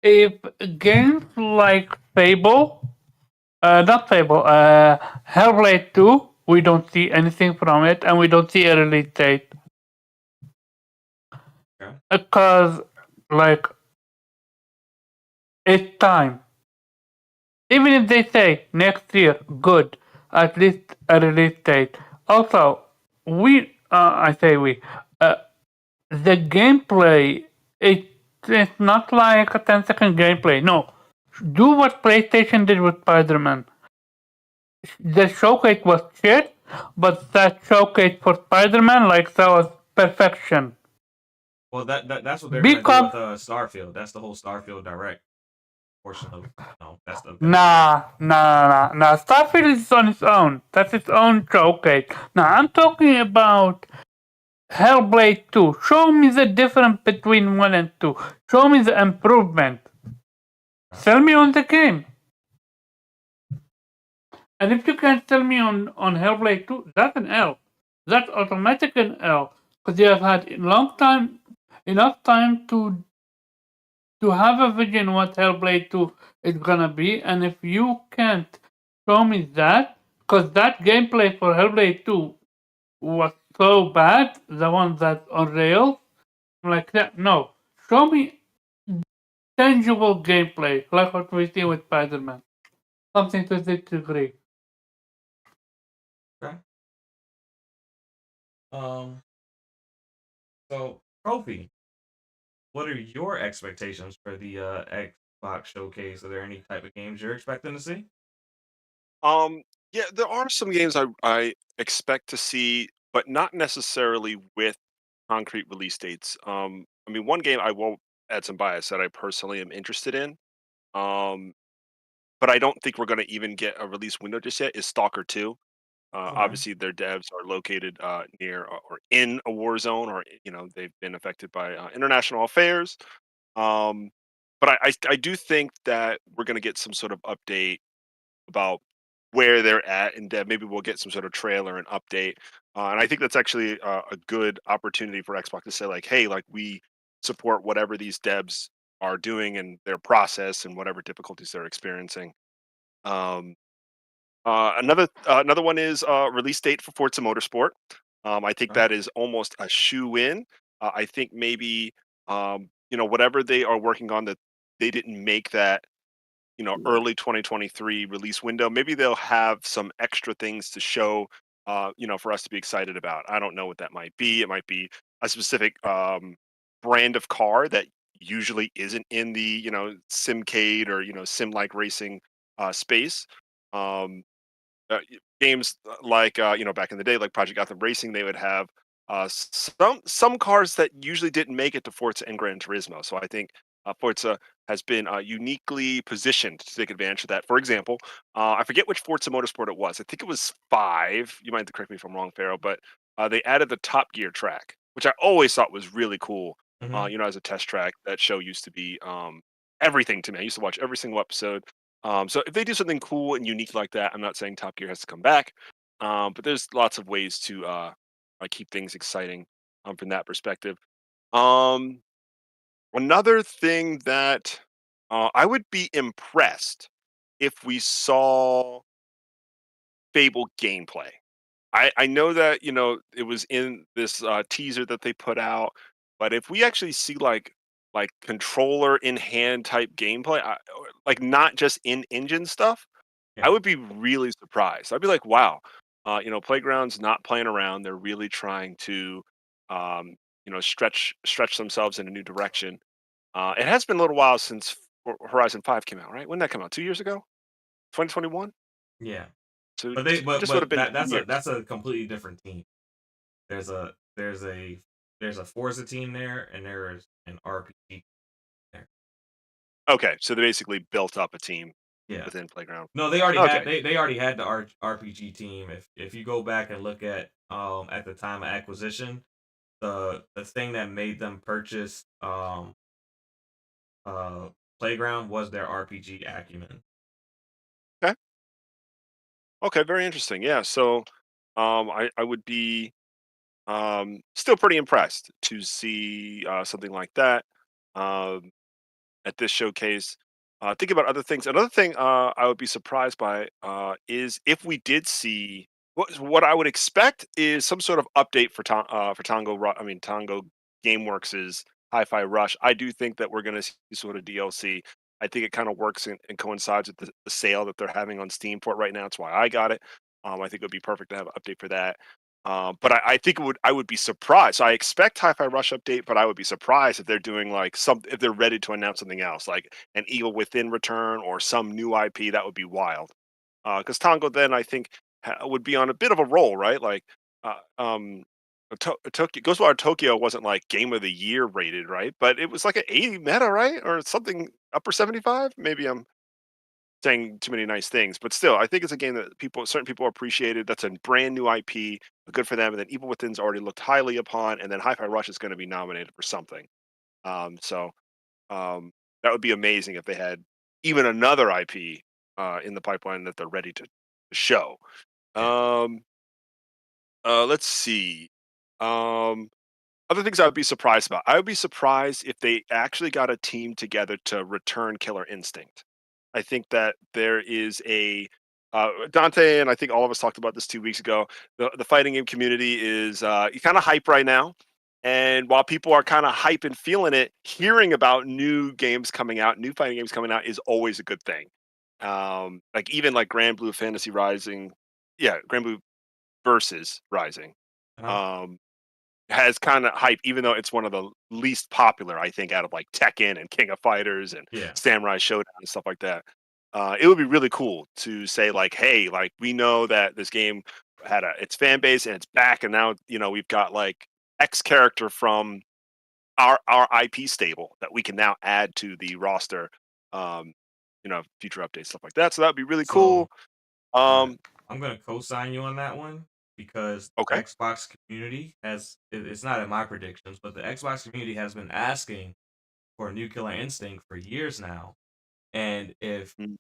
if games like Fable, not Fable, Hellblade 2, we don't see anything from it, and we don't see a release date. Okay. Because, like, it's time. Even if they say next year, good, at least a release date. Also, uh, the gameplay, it's not like a 10-second gameplay. No, do what PlayStation did with Spider-Man. The showcase was shit, but that showcase for Spider-Man, like, that was perfection. Well, that's what they're gonna do Because with Starfield. That's the whole Starfield Direct portion of. No, that's the next. nah. Starfield is on its own. That's its own showcase. Now I'm talking about Hellblade 2. Show me the difference between 1 and 2. Show me the improvement. Sell me on the game. And if you can't tell me on Hellblade 2, that's an L. That's automatic an L. Because you have had enough time to have a vision what Hellblade 2 is gonna be, and if you can't show me that, because that gameplay for Hellblade 2 was so bad, the one that's on rails, I'm like, that, no. Show me tangible gameplay, like what we see with Spider-Man. Something to this degree. Okay. Um. So, Trophy, what are your expectations for the Xbox showcase? Are there any type of games you're expecting to see? Um, yeah, there are some games I expect to see, but not necessarily with concrete release dates. I mean, one game I won't add some bias that I personally am interested in. Um, but I don't think we're going to even get a release window just yet. Is Stalker 2? Okay. Obviously, their devs are located near or in a war zone, or they've been affected by international affairs. Um, but I do think that we're going to get some sort of update about where they're at in dev. Maybe we'll get some sort of trailer and update. And I think that's actually a good opportunity for Xbox to say, like, hey, like, we support whatever these devs are doing in their process and whatever difficulties they're experiencing. Um, another one is release date for Forza Motorsport. I think Okay. that is almost a shoe in. I think maybe whatever they are working on, that they didn't make that early 2023 release window. Maybe they'll have some extra things to show, for us to be excited about. I don't know what that might be. It might be a specific brand of car that usually isn't in the simcade or sim like racing space. Um, Games like back in the day, like Project Gotham Racing, they would have some cars that usually didn't make it to Forza and Gran Turismo. So I think Forza has been uniquely positioned to take advantage of that. For example, I forget which Forza Motorsport it was. I think it was 5. You might have to correct me if I'm wrong, Pharaoh, but they added the Top Gear track, which I always thought was really cool. Mm-hmm. As a test track, that show used to be everything to me. I used to watch every single episode. So if they do something cool and unique like that, I'm not saying Top Gear has to come back, but there's lots of ways to keep things exciting from that perspective. Um, Another thing that I would be impressed if we saw Fable gameplay. I know that it was in this teaser that they put out, but if we actually see like controller in hand type gameplay, or, like, not just in engine stuff, I Yeah. would be really surprised. I'd be like, wow, Playground's not playing around. They're really trying to, stretch themselves in a new direction. It has been a little while since Horizon 5 came out, right? When did that come out? 2 years ago? 2021? Yeah. So But they just would have but been that 2 years. that's a completely different team. There's a Forza team there, and there's an RPG there. Okay, so they basically built up a team Yeah. within Playground. No, they already had Okay. they already had the RPG team. If you go back and look at the time of acquisition, the thing that made them purchase uh Playground was their RPG acumen. Okay. Okay, very interesting. Yeah, so I would be still pretty impressed to see something like that um, at this showcase. Think about other things. Another thing I would be surprised by is if we did see what I would expect is some sort of update for Tango GameWorks's Hi-Fi Rush. I do think that we're going to see sort of DLC. I think it kind of works and coincides with the sale that they're having on Steam for it right now. That's why I got it. I think it would be perfect to have an update for that. But I think I would be surprised. So I expect Hi-Fi Rush update, but I would be surprised if they're doing like if they're ready to announce something else, like an Evil Within return or some new IP. That would be wild. Because Tango then I think would be on a bit of a roll, right? Like, Tokyo Ghostwire Tokyo wasn't like Game of the Year rated, right? But it was like an 80 meta, right, or something upper 75. Maybe I'm saying too many nice things, but still, I think it's a game that certain people appreciated. That's a brand new IP, good for them. And then Evil Within's already looked highly upon, and then Hi-Fi Rush is going to be nominated for something. So that would be amazing if they had even another IP in the pipeline that they're ready to show. Yeah. Um, let's see. Um, Other things I would be surprised about. I would be surprised if they actually got a team together to return Killer Instinct. I think that there is a Dante, and I think all of us talked about this 2 weeks ago. The fighting game community is kind of hype right now, and while people are kind of hype and feeling it, hearing about new games coming out, new fighting games coming out, is always a good thing. Like even like Grand Blue Fantasy Rising, yeah, Grand Blue versus Rising. Uh-huh. Um, has kinda hype, even though it's one of the least popular, I think, out of, like, Tekken and King of Fighters and Yeah. Samurai Showdown and stuff like that. It would be really cool to say, like, "Hey, like, we know that this game had its fan base and it's back, and now, we've got, like, X character from our IP stable that we can now add to the roster, um, future updates, stuff like that." So that would be really So cool. I Um, I'm gonna co-sign you on that one because the okay. Xbox community it's not in my predictions, but the Xbox community has been asking for a new Killer Instinct for years now. And if Mm,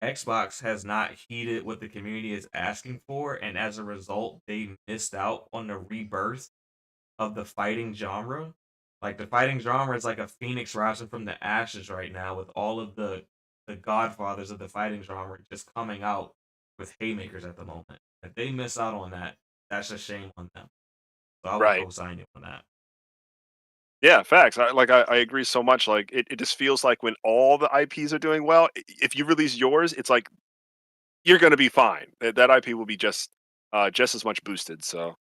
Xbox has not heeded what the community is asking for, and as a result, they missed out on the rebirth of the fighting genre. Like the fighting genre is like a phoenix rising from the ashes right now, with all of the godfathers of the fighting genre just coming out with haymakers at the moment. If they miss out on that, that's a shame on them. So I would right. co-sign you on that. Yeah, facts. I agree so much. Like it just feels like when all the IPs are doing well, if you release yours, it's like you're gonna be fine. That IP will be just as much boosted. So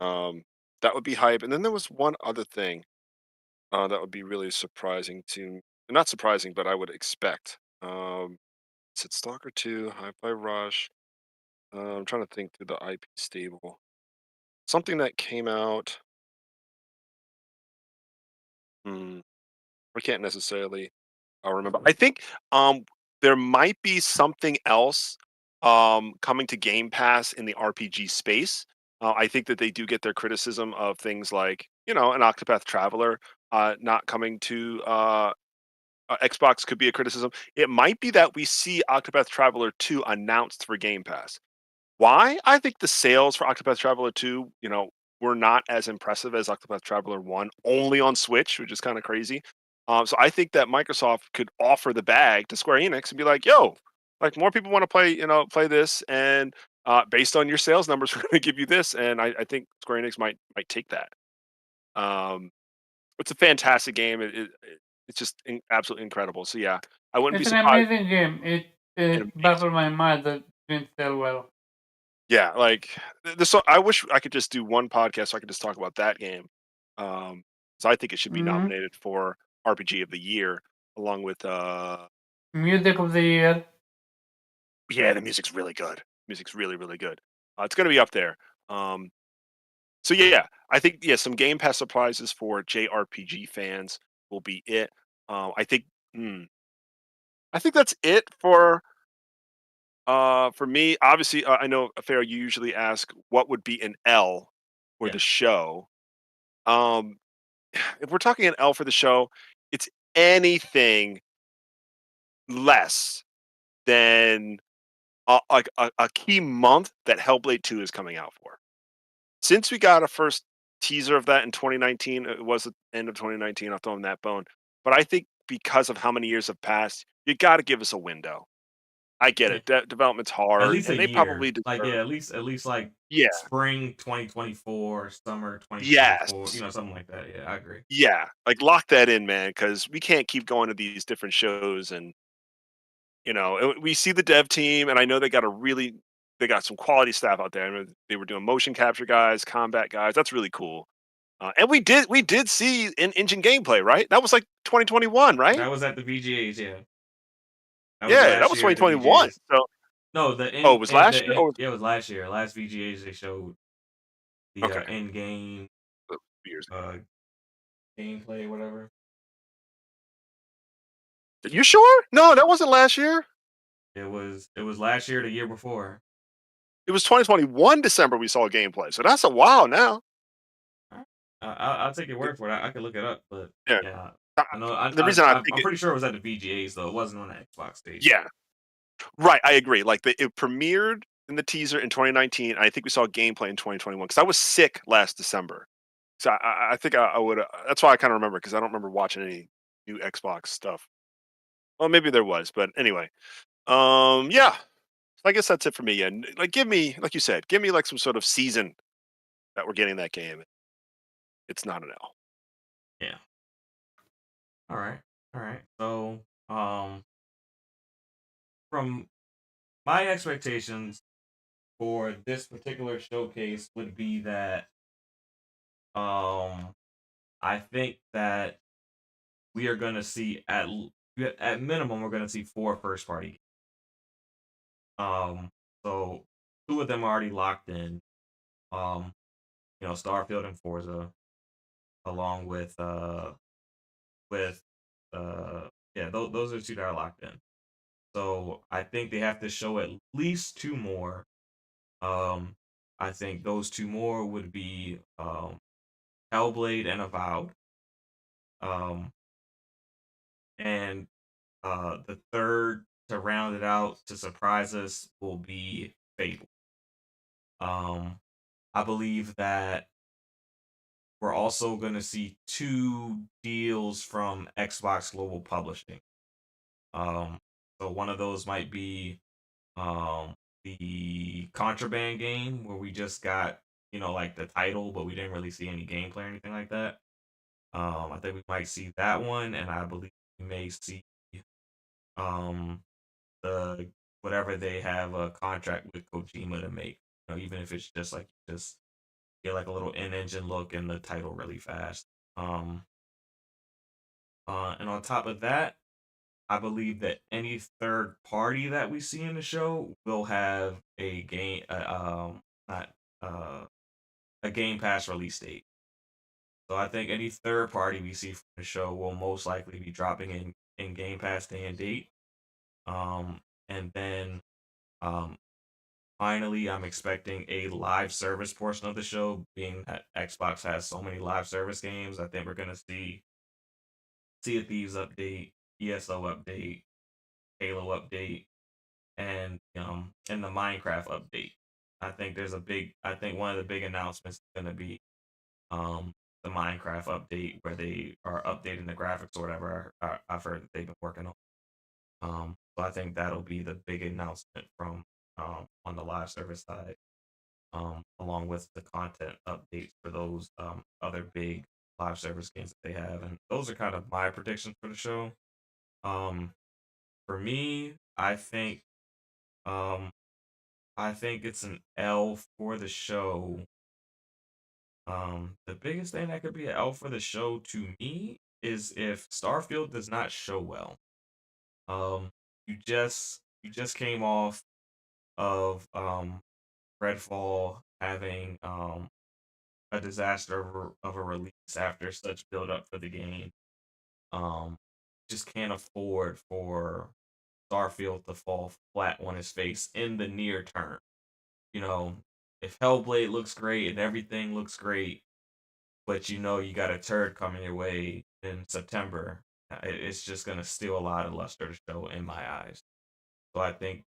um that would be hype. And then there was one other thing that would be really surprising to not surprising, but I would expect. Is it Stalker 2, Hi-Fi Rush? I'm trying to think through the IP stable. Something that came out. Hmm, I can't necessarily remember. I think there might be something else coming to Game Pass in the RPG space. I think that they do get their criticism of things like an Octopath Traveler not coming to Xbox could be a criticism. It might be that we see Octopath Traveler 2 announced for Game Pass. Why? I think the sales for Octopath Traveler 2, were not as impressive as Octopath Traveler 1, only on Switch, which is kind of crazy. So I think that Microsoft could offer the bag to Square Enix and be like, "Yo, like more people want to play this, and based on your sales numbers, we're going to give you this." And I think Square Enix might take that. Um, it's a fantastic game. It's just absolutely incredible. So yeah, I wouldn't be It's an surprised. amazing game. An It amazing baffled my mind that it didn't sell well. Yeah, like this. I wish I could just do one podcast so I could just talk about that game. So I think it should be Hmm. nominated for RPG of the year along with Music of the year. yeah, the music's really good. Music's really really good. It's gonna be up there. Um, so yeah, I think yeah, some Game Pass surprises for JRPG fans will be it. I think hmm, I think that's it for me. Obviously, I know Farrah, you usually ask what would be an L for Yeah. the show. Um, if we're talking an L for the show, it's anything less than a key month that Hellblade 2 is coming out for. Since we got a first teaser of that in 2019, it was the end of 2019. I'll throw him that bone. But I think because of how many years have passed, you got to give us a window. I get Yeah. it. Development's At hard, least a and they year. probably Like, deserve. yeah, at least like Yeah. spring 2024, summer 2024, Yes. something like that. Yeah, I agree. Yeah. Like lock that in, man, because we can't keep going to these different shows and we see the dev team, and I know they got some quality staff out there. I mean, they were doing motion capture guys, combat guys. That's really cool. And we did see in engine gameplay, right? That was like 2021, right? That was at the VGAs, yeah. That was Yeah, that last was year at the 2021. VGAs. So, No, the oh, in it was and last the year. in, Oh, yeah, it was last year. Last VGAs they showed the okay, in game 2 years ago. uh gameplay, whatever. You sure? No, that wasn't last year. It was last year, the year before. It was 2021 December. We saw gameplay, so that's a while now. I'll take your word for it. I can look it up, but Yeah. yeah, Uh, I know. The reason I think I'm it, pretty sure it was at the VGAs though. It wasn't on the Xbox stage. yeah, right. I agree. Like it premiered in the teaser in 2019. And I think we saw gameplay in 2021 because I was sick last December. So I think I would. That's why I kind of remember because I don't remember watching any new Xbox stuff. Well, maybe there was, but anyway. Yeah. I guess that's it for me. And like, give me, like you said, give me like some sort of season that we're getting that game. It's not an L. Yeah. All right. All right. So, from my expectations for this particular showcase would be that um I think that we are going to see at minimum we're going to see 4 first party games. So 2 of them are already locked in. Um, Starfield and Forza, along with yeah, those are 2 that are locked in. So I think they have to show at least 2 more. I think those 2 more would be Hellblade and Avowed. Um, and the third to round it out to surprise us will be Fable. I believe that we're also going to see 2 deals from Xbox Global Publishing. So one of those might be um, the Contraband game where we just got like the title, but we didn't really see any gameplay or anything like that. I think we might see that one, and I believe we may see um, the whatever they have a contract with Kojima to make. Even if it's just get like a little in-engine look and the title really fast. Um, and on top of that, I believe that any third party that we see in the show will have a game, not uh, a Game Pass release date. So I think any third party we see from the show will most likely be dropping in Game Pass day and date. And then um, finally, I'm expecting a live service portion of the show, being that Xbox has so many live service games. I think we're gonna see Sea of Thieves update, ESO update, Halo update, and the Minecraft update. I think one of the big announcements is gonna be um the Minecraft update where they are updating the graphics or whatever. I've heard that they've been working on. So I think that'll be the big announcement from on the live service side, along with the content updates for those other big live service games that they have. And those are kind of my predictions for the show. Um, for me, um, I think it's an L for the show. The biggest thing that could be an L for the show to me is if Starfield does not show well. Um, you just came off of Redfall having a disaster of a release after such build up for the game. Um, just can't afford for Starfield to fall flat on his face in the near term. You know, if Hellblade looks great and everything looks great, but you got a turd coming your way in September, it's just gonna steal a lot of luster to show in my eyes. So I think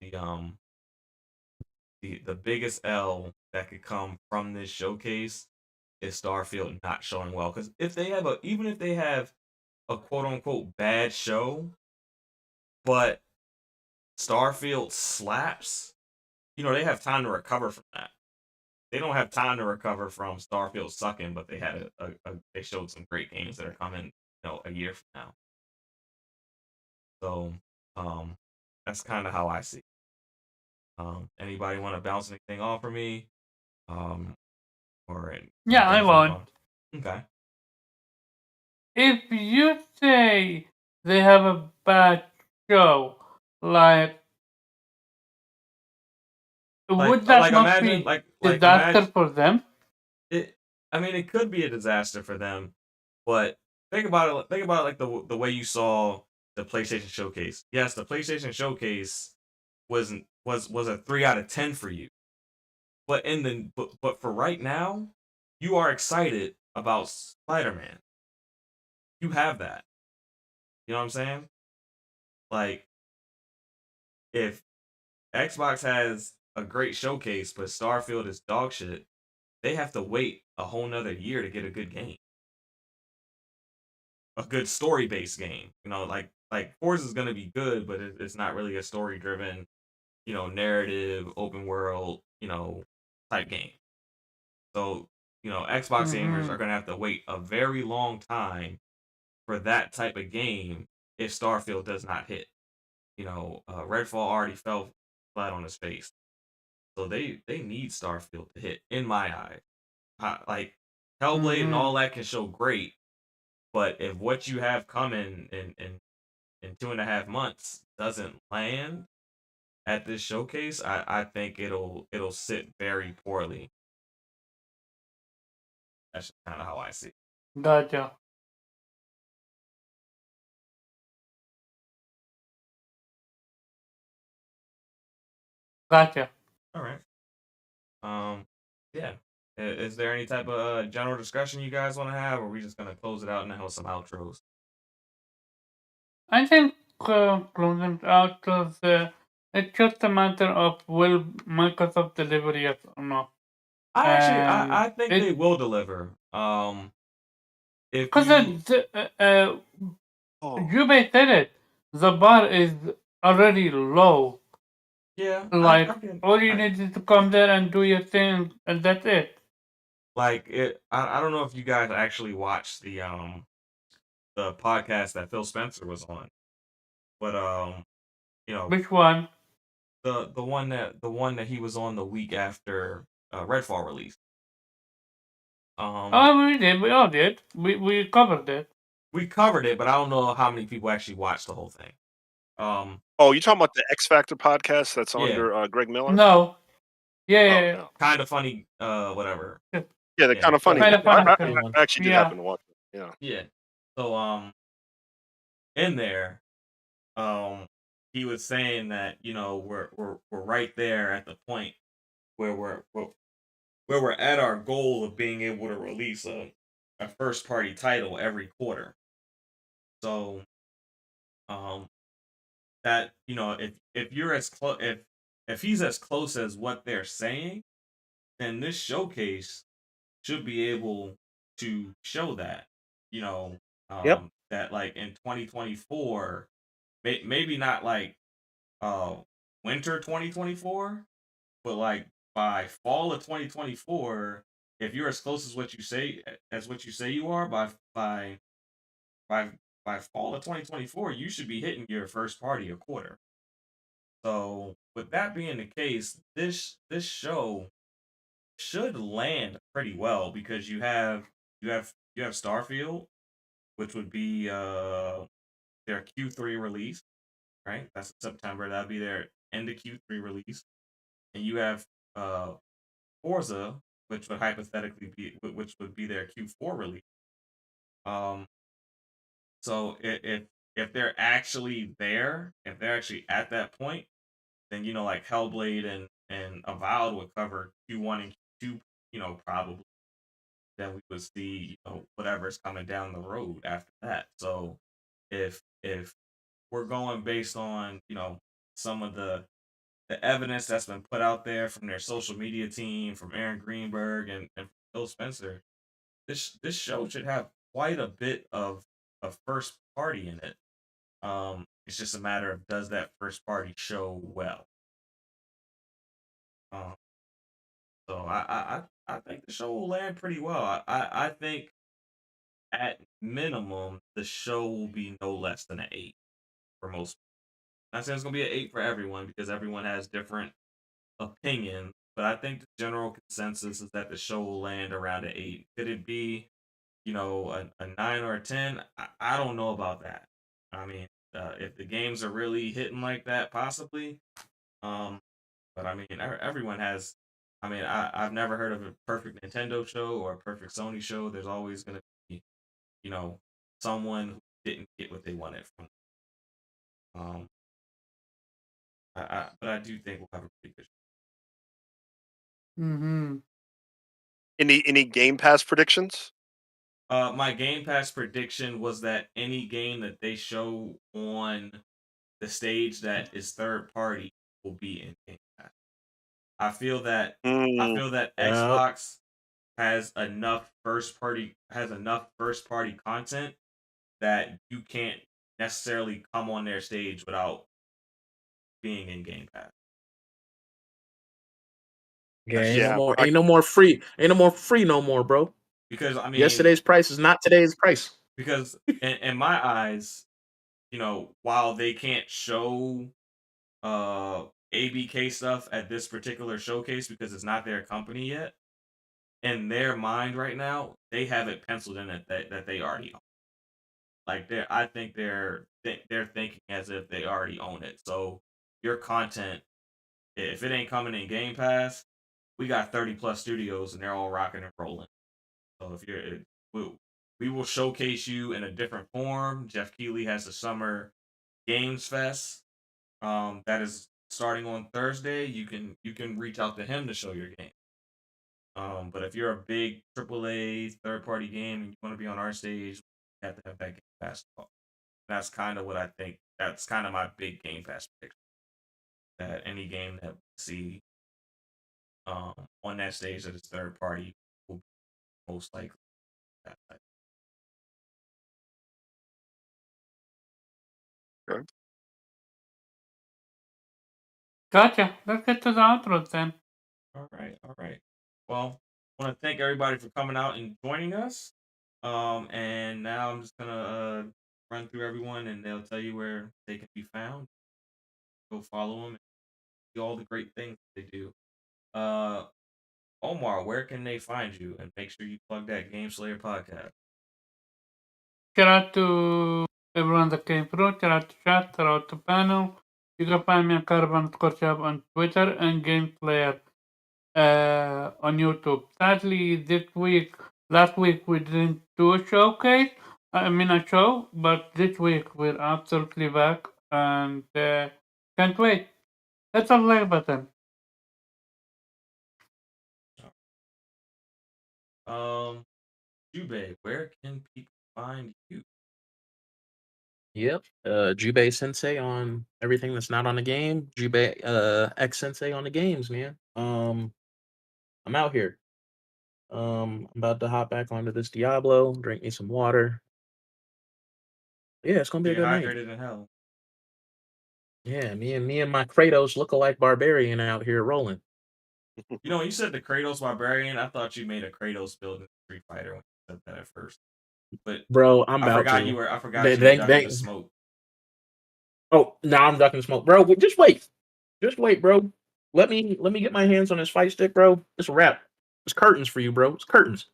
the biggest L that could come from this showcase is Starfield not showing well. Because if they have even if they have a quote unquote bad show, but Starfield slaps, they have time to recover from that. They don't have time to recover from Starfield sucking, but they had they showed some great games that are coming, a year from now. So, that's kind of how I see it. Anybody want to bounce anything off for me? Um, or Yeah, I anything to move want. on? Okay. If you say they have a bad show, like, would that Like not imagine be like disaster imagine for them? it. I mean, it could be a disaster for them, but think about it. Think about it like the way you saw the PlayStation Showcase. Yes, the PlayStation Showcase was a 3 out of 10 for you, but but for right now, you are excited about Spider-Man. You have that. You know what I'm saying? Like if Xbox has a great showcase, but Starfield is dog shit, they have to wait a whole nother year to get a good game, a good story based game. Like Forza is gonna be good, but it's not really a story driven, narrative, open world, type game. So Xbox gamers Mm-hmm. are gonna have to wait a very long time for that type of game if Starfield does not hit. Redfall already fell flat on his face, so they need Starfield to hit. In my eye, like Hellblade and Mm-hmm. all that can show great, but if what you have coming in 2.5 months doesn't land at this showcase, I think it'll sit very poorly. That's kind of how I see it. Gotcha. Gotcha. All right. Yeah. Is there any type of general discussion you guys want to have, or are we just gonna close it out and have some outros? I think closing out because it's just a matter of will Microsoft deliver yes or no. And I think they it will deliver. If because you Oh, you may said it, the bar is already low. yeah, Like all you need is to come there and do your thing, and that's it. like it. I don't know if you guys actually watched the podcast that Phil Spencer was on, but you know Which one? the one that he was on the week after Redfall release. Um, Oh, we did. We all did. We covered it. we covered it, but I don't know how many people actually watched the whole thing. Um, oh, you talking about the X Factor podcast that's yeah, under Greg Miller? No. Yeah, Oh yeah, no. kind of funny. Whatever. yeah. Yeah, they're Yeah. kind of funny. Yeah, Kind of that's funny a I, funny too. one. I actually did Yeah. happen to watch it. Yeah. Yeah. So in there, um, he was saying that we're right there at the point where we're at our goal of being able to release a first party title every quarter. So um that if you're as close if he's as close as what they're saying, then this showcase should be able to show that Yep. that like in 2024, maybe not like uh winter 2024, but like by fall of 2024, if you're as close as what you say you are by by fall of 2024, you should be hitting your first party a quarter. So with that being the case, this show should land pretty well because you have Starfield, which would be their Q3 release, right? That's in September. That'd be their end of Q3 release. And you have uh Forza, which would hypothetically be which would be their Q4 release. Um, so if they're actually there, if they're actually at that point, then like Hellblade and Avowed would cover Q1 and Q2, probably. Then we would see whatever's coming down the road after that. So if we're going based on some of the the evidence that's been put out there from their social media team, from Aaron Greenberg and Phil Spencer, this show should have quite a bit of first party in it. It's just a matter of does that first party show well. Um, so I think the show will land pretty well. I think at minimum the show will be no less than an 8 for most. Not saying it's gonna be an 8 for everyone because everyone has different opinions, but I think the general consensus is that the show will land around an 8. Could it be, a 9 or a 10? I don't know about that. I mean, if the games are really hitting like that, possibly. Um, but I mean, everyone has. I mean, I've never heard of a perfect Nintendo show or a perfect Sony show. There's always going to be, you know, someone who didn't get what they wanted from. Um, but I do think we'll have a pretty good. Mm-hmm. Any Game Pass predictions? My Game Pass prediction was that any game that they show on the stage that is third party will be in Game Pass. I feel that I Mm, feel that Yep. Xbox has enough first party content that you can't necessarily come on their stage without being in Game Pass. Yeah, That's ain't no just yeah, more. I Ain't no more free. Ain't no more free no more, bro. because I mean Yesterday's price is not today's price. because in my eyes, while they can't show ABK stuff at this particular showcase because it's not their company yet. In their mind right now, they have it penciled in that they already own. Like I think they're thinking as if they already own it. So your content, if it ain't coming in Game Pass, we got 30 plus studios and they're all rocking and rolling. So if we will showcase you in a different form. Jeff Keighley has the Summer Games Fest. That is starting on Thursday. You can reach out to him to show your game. But if you're a big AAA third party game and you want to be on our stage, you have to have that Game Pass talk. That's kind of what I think. That's kind of my big Game Pass prediction. That any game that we see on that stage that is third party will be most likely that type. okay. Gotcha. Let's get to the outro then. All right, all right. Well, I want to thank everybody for coming out and joining us. And now I'm just gonna run through everyone, and they'll tell you where they can be found. Go follow them and see all the great things they do. Uh, Omar, where can they find you? And make sure you plug that Game Slayer podcast. Shout out to everyone that came through. Shout out to chat. Shout out to panel. You can find me on Caravan_Shop on Twitter and GamePlayer on YouTube. Sadly, last week we didn't do a showcase. I mean a show, but this week we're absolutely back and can't wait. That's all like button. Jube, where can people find you? Yep. Jubei Sensei on everything that's not on the game. Jubei X Sensei on the games, man. I'm out here. I'm about to hop back onto this Diablo, drink me some water. Yeah, it's gonna be a Being good night. hydrated in hell. Yeah, me and my Kratos look-alike barbarian out here rolling. When you said the Kratos Barbarian, I thought you made a Kratos build in Street Fighter when you said that at first. But Bro, I'm I about forgot to. I forgot They, you were they, ducking they, the smoke. oh, now I'm ducking smoke, bro. Just wait. Just wait, bro. Let me get my hands on this fight stick, bro. It's a wrap. It's curtains for you, bro. It's curtains.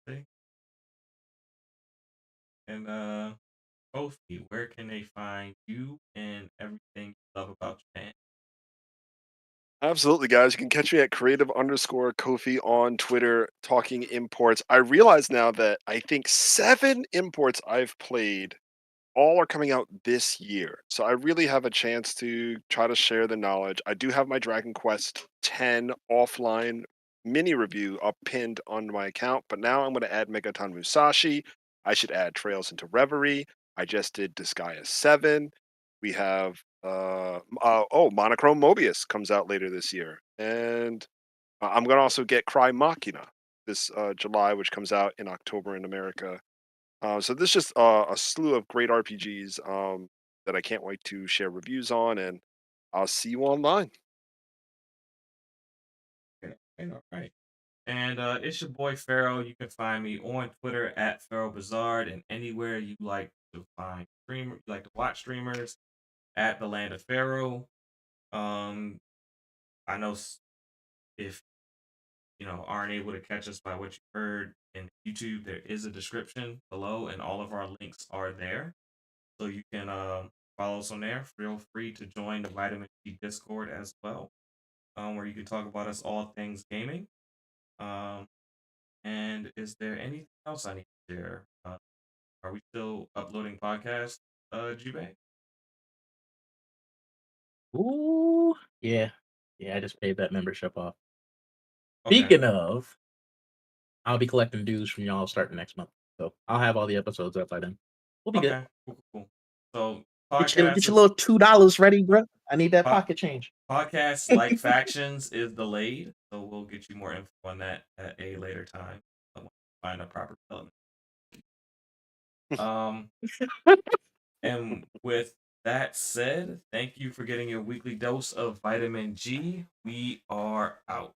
See? And Kofi, where can they find you and everything you love about Japan? Absolutely, guys. You can catch me at creative_Kofi on Twitter talking imports. I realize now that I think 7 imports I've played all are coming out this year. So I really have a chance to try to share the knowledge. I do have my Dragon Quest 10 offline mini review up pinned on my account, but now I'm going to add Megaton Musashi. I should add Trails into Reverie. I just did Disgaea 7. We have Monochrome Mobius comes out later this year, and I'm gonna also get Cry Machina this July, which comes out in October in America. So this just a slew of great RPGs that I can't wait to share reviews on, and I'll see you online. Okay, all right. And it's your boy Pharaoh. You can find me on Twitter at Pharaoh Bizarre and anywhere you like to find you like to watch streamers at the Land of Pharaoh. Um, I know if aren't able to catch us by what you heard in YouTube, there is a description below, and all of our links are there, so you can follow us on there. Feel free to join the Vitamin G Discord as well, where you can talk about us all things gaming. Um, and is there anything else I need to share? Are we still uploading podcasts, Jubei? Ooh, yeah. Yeah, I just paid that membership off. Okay, Speaking of, I'll be collecting dues from y'all starting next month. So I'll have all the episodes up by then. We'll be good. okay, cool. So Get podcast your is little $2 ready, bro. I need that po- pocket change. podcasts like factions is delayed, so we'll get you more info on that at a later time. When we find a proper development. Um, and with that said, thank you for getting your weekly dose of vitamin G. We are out.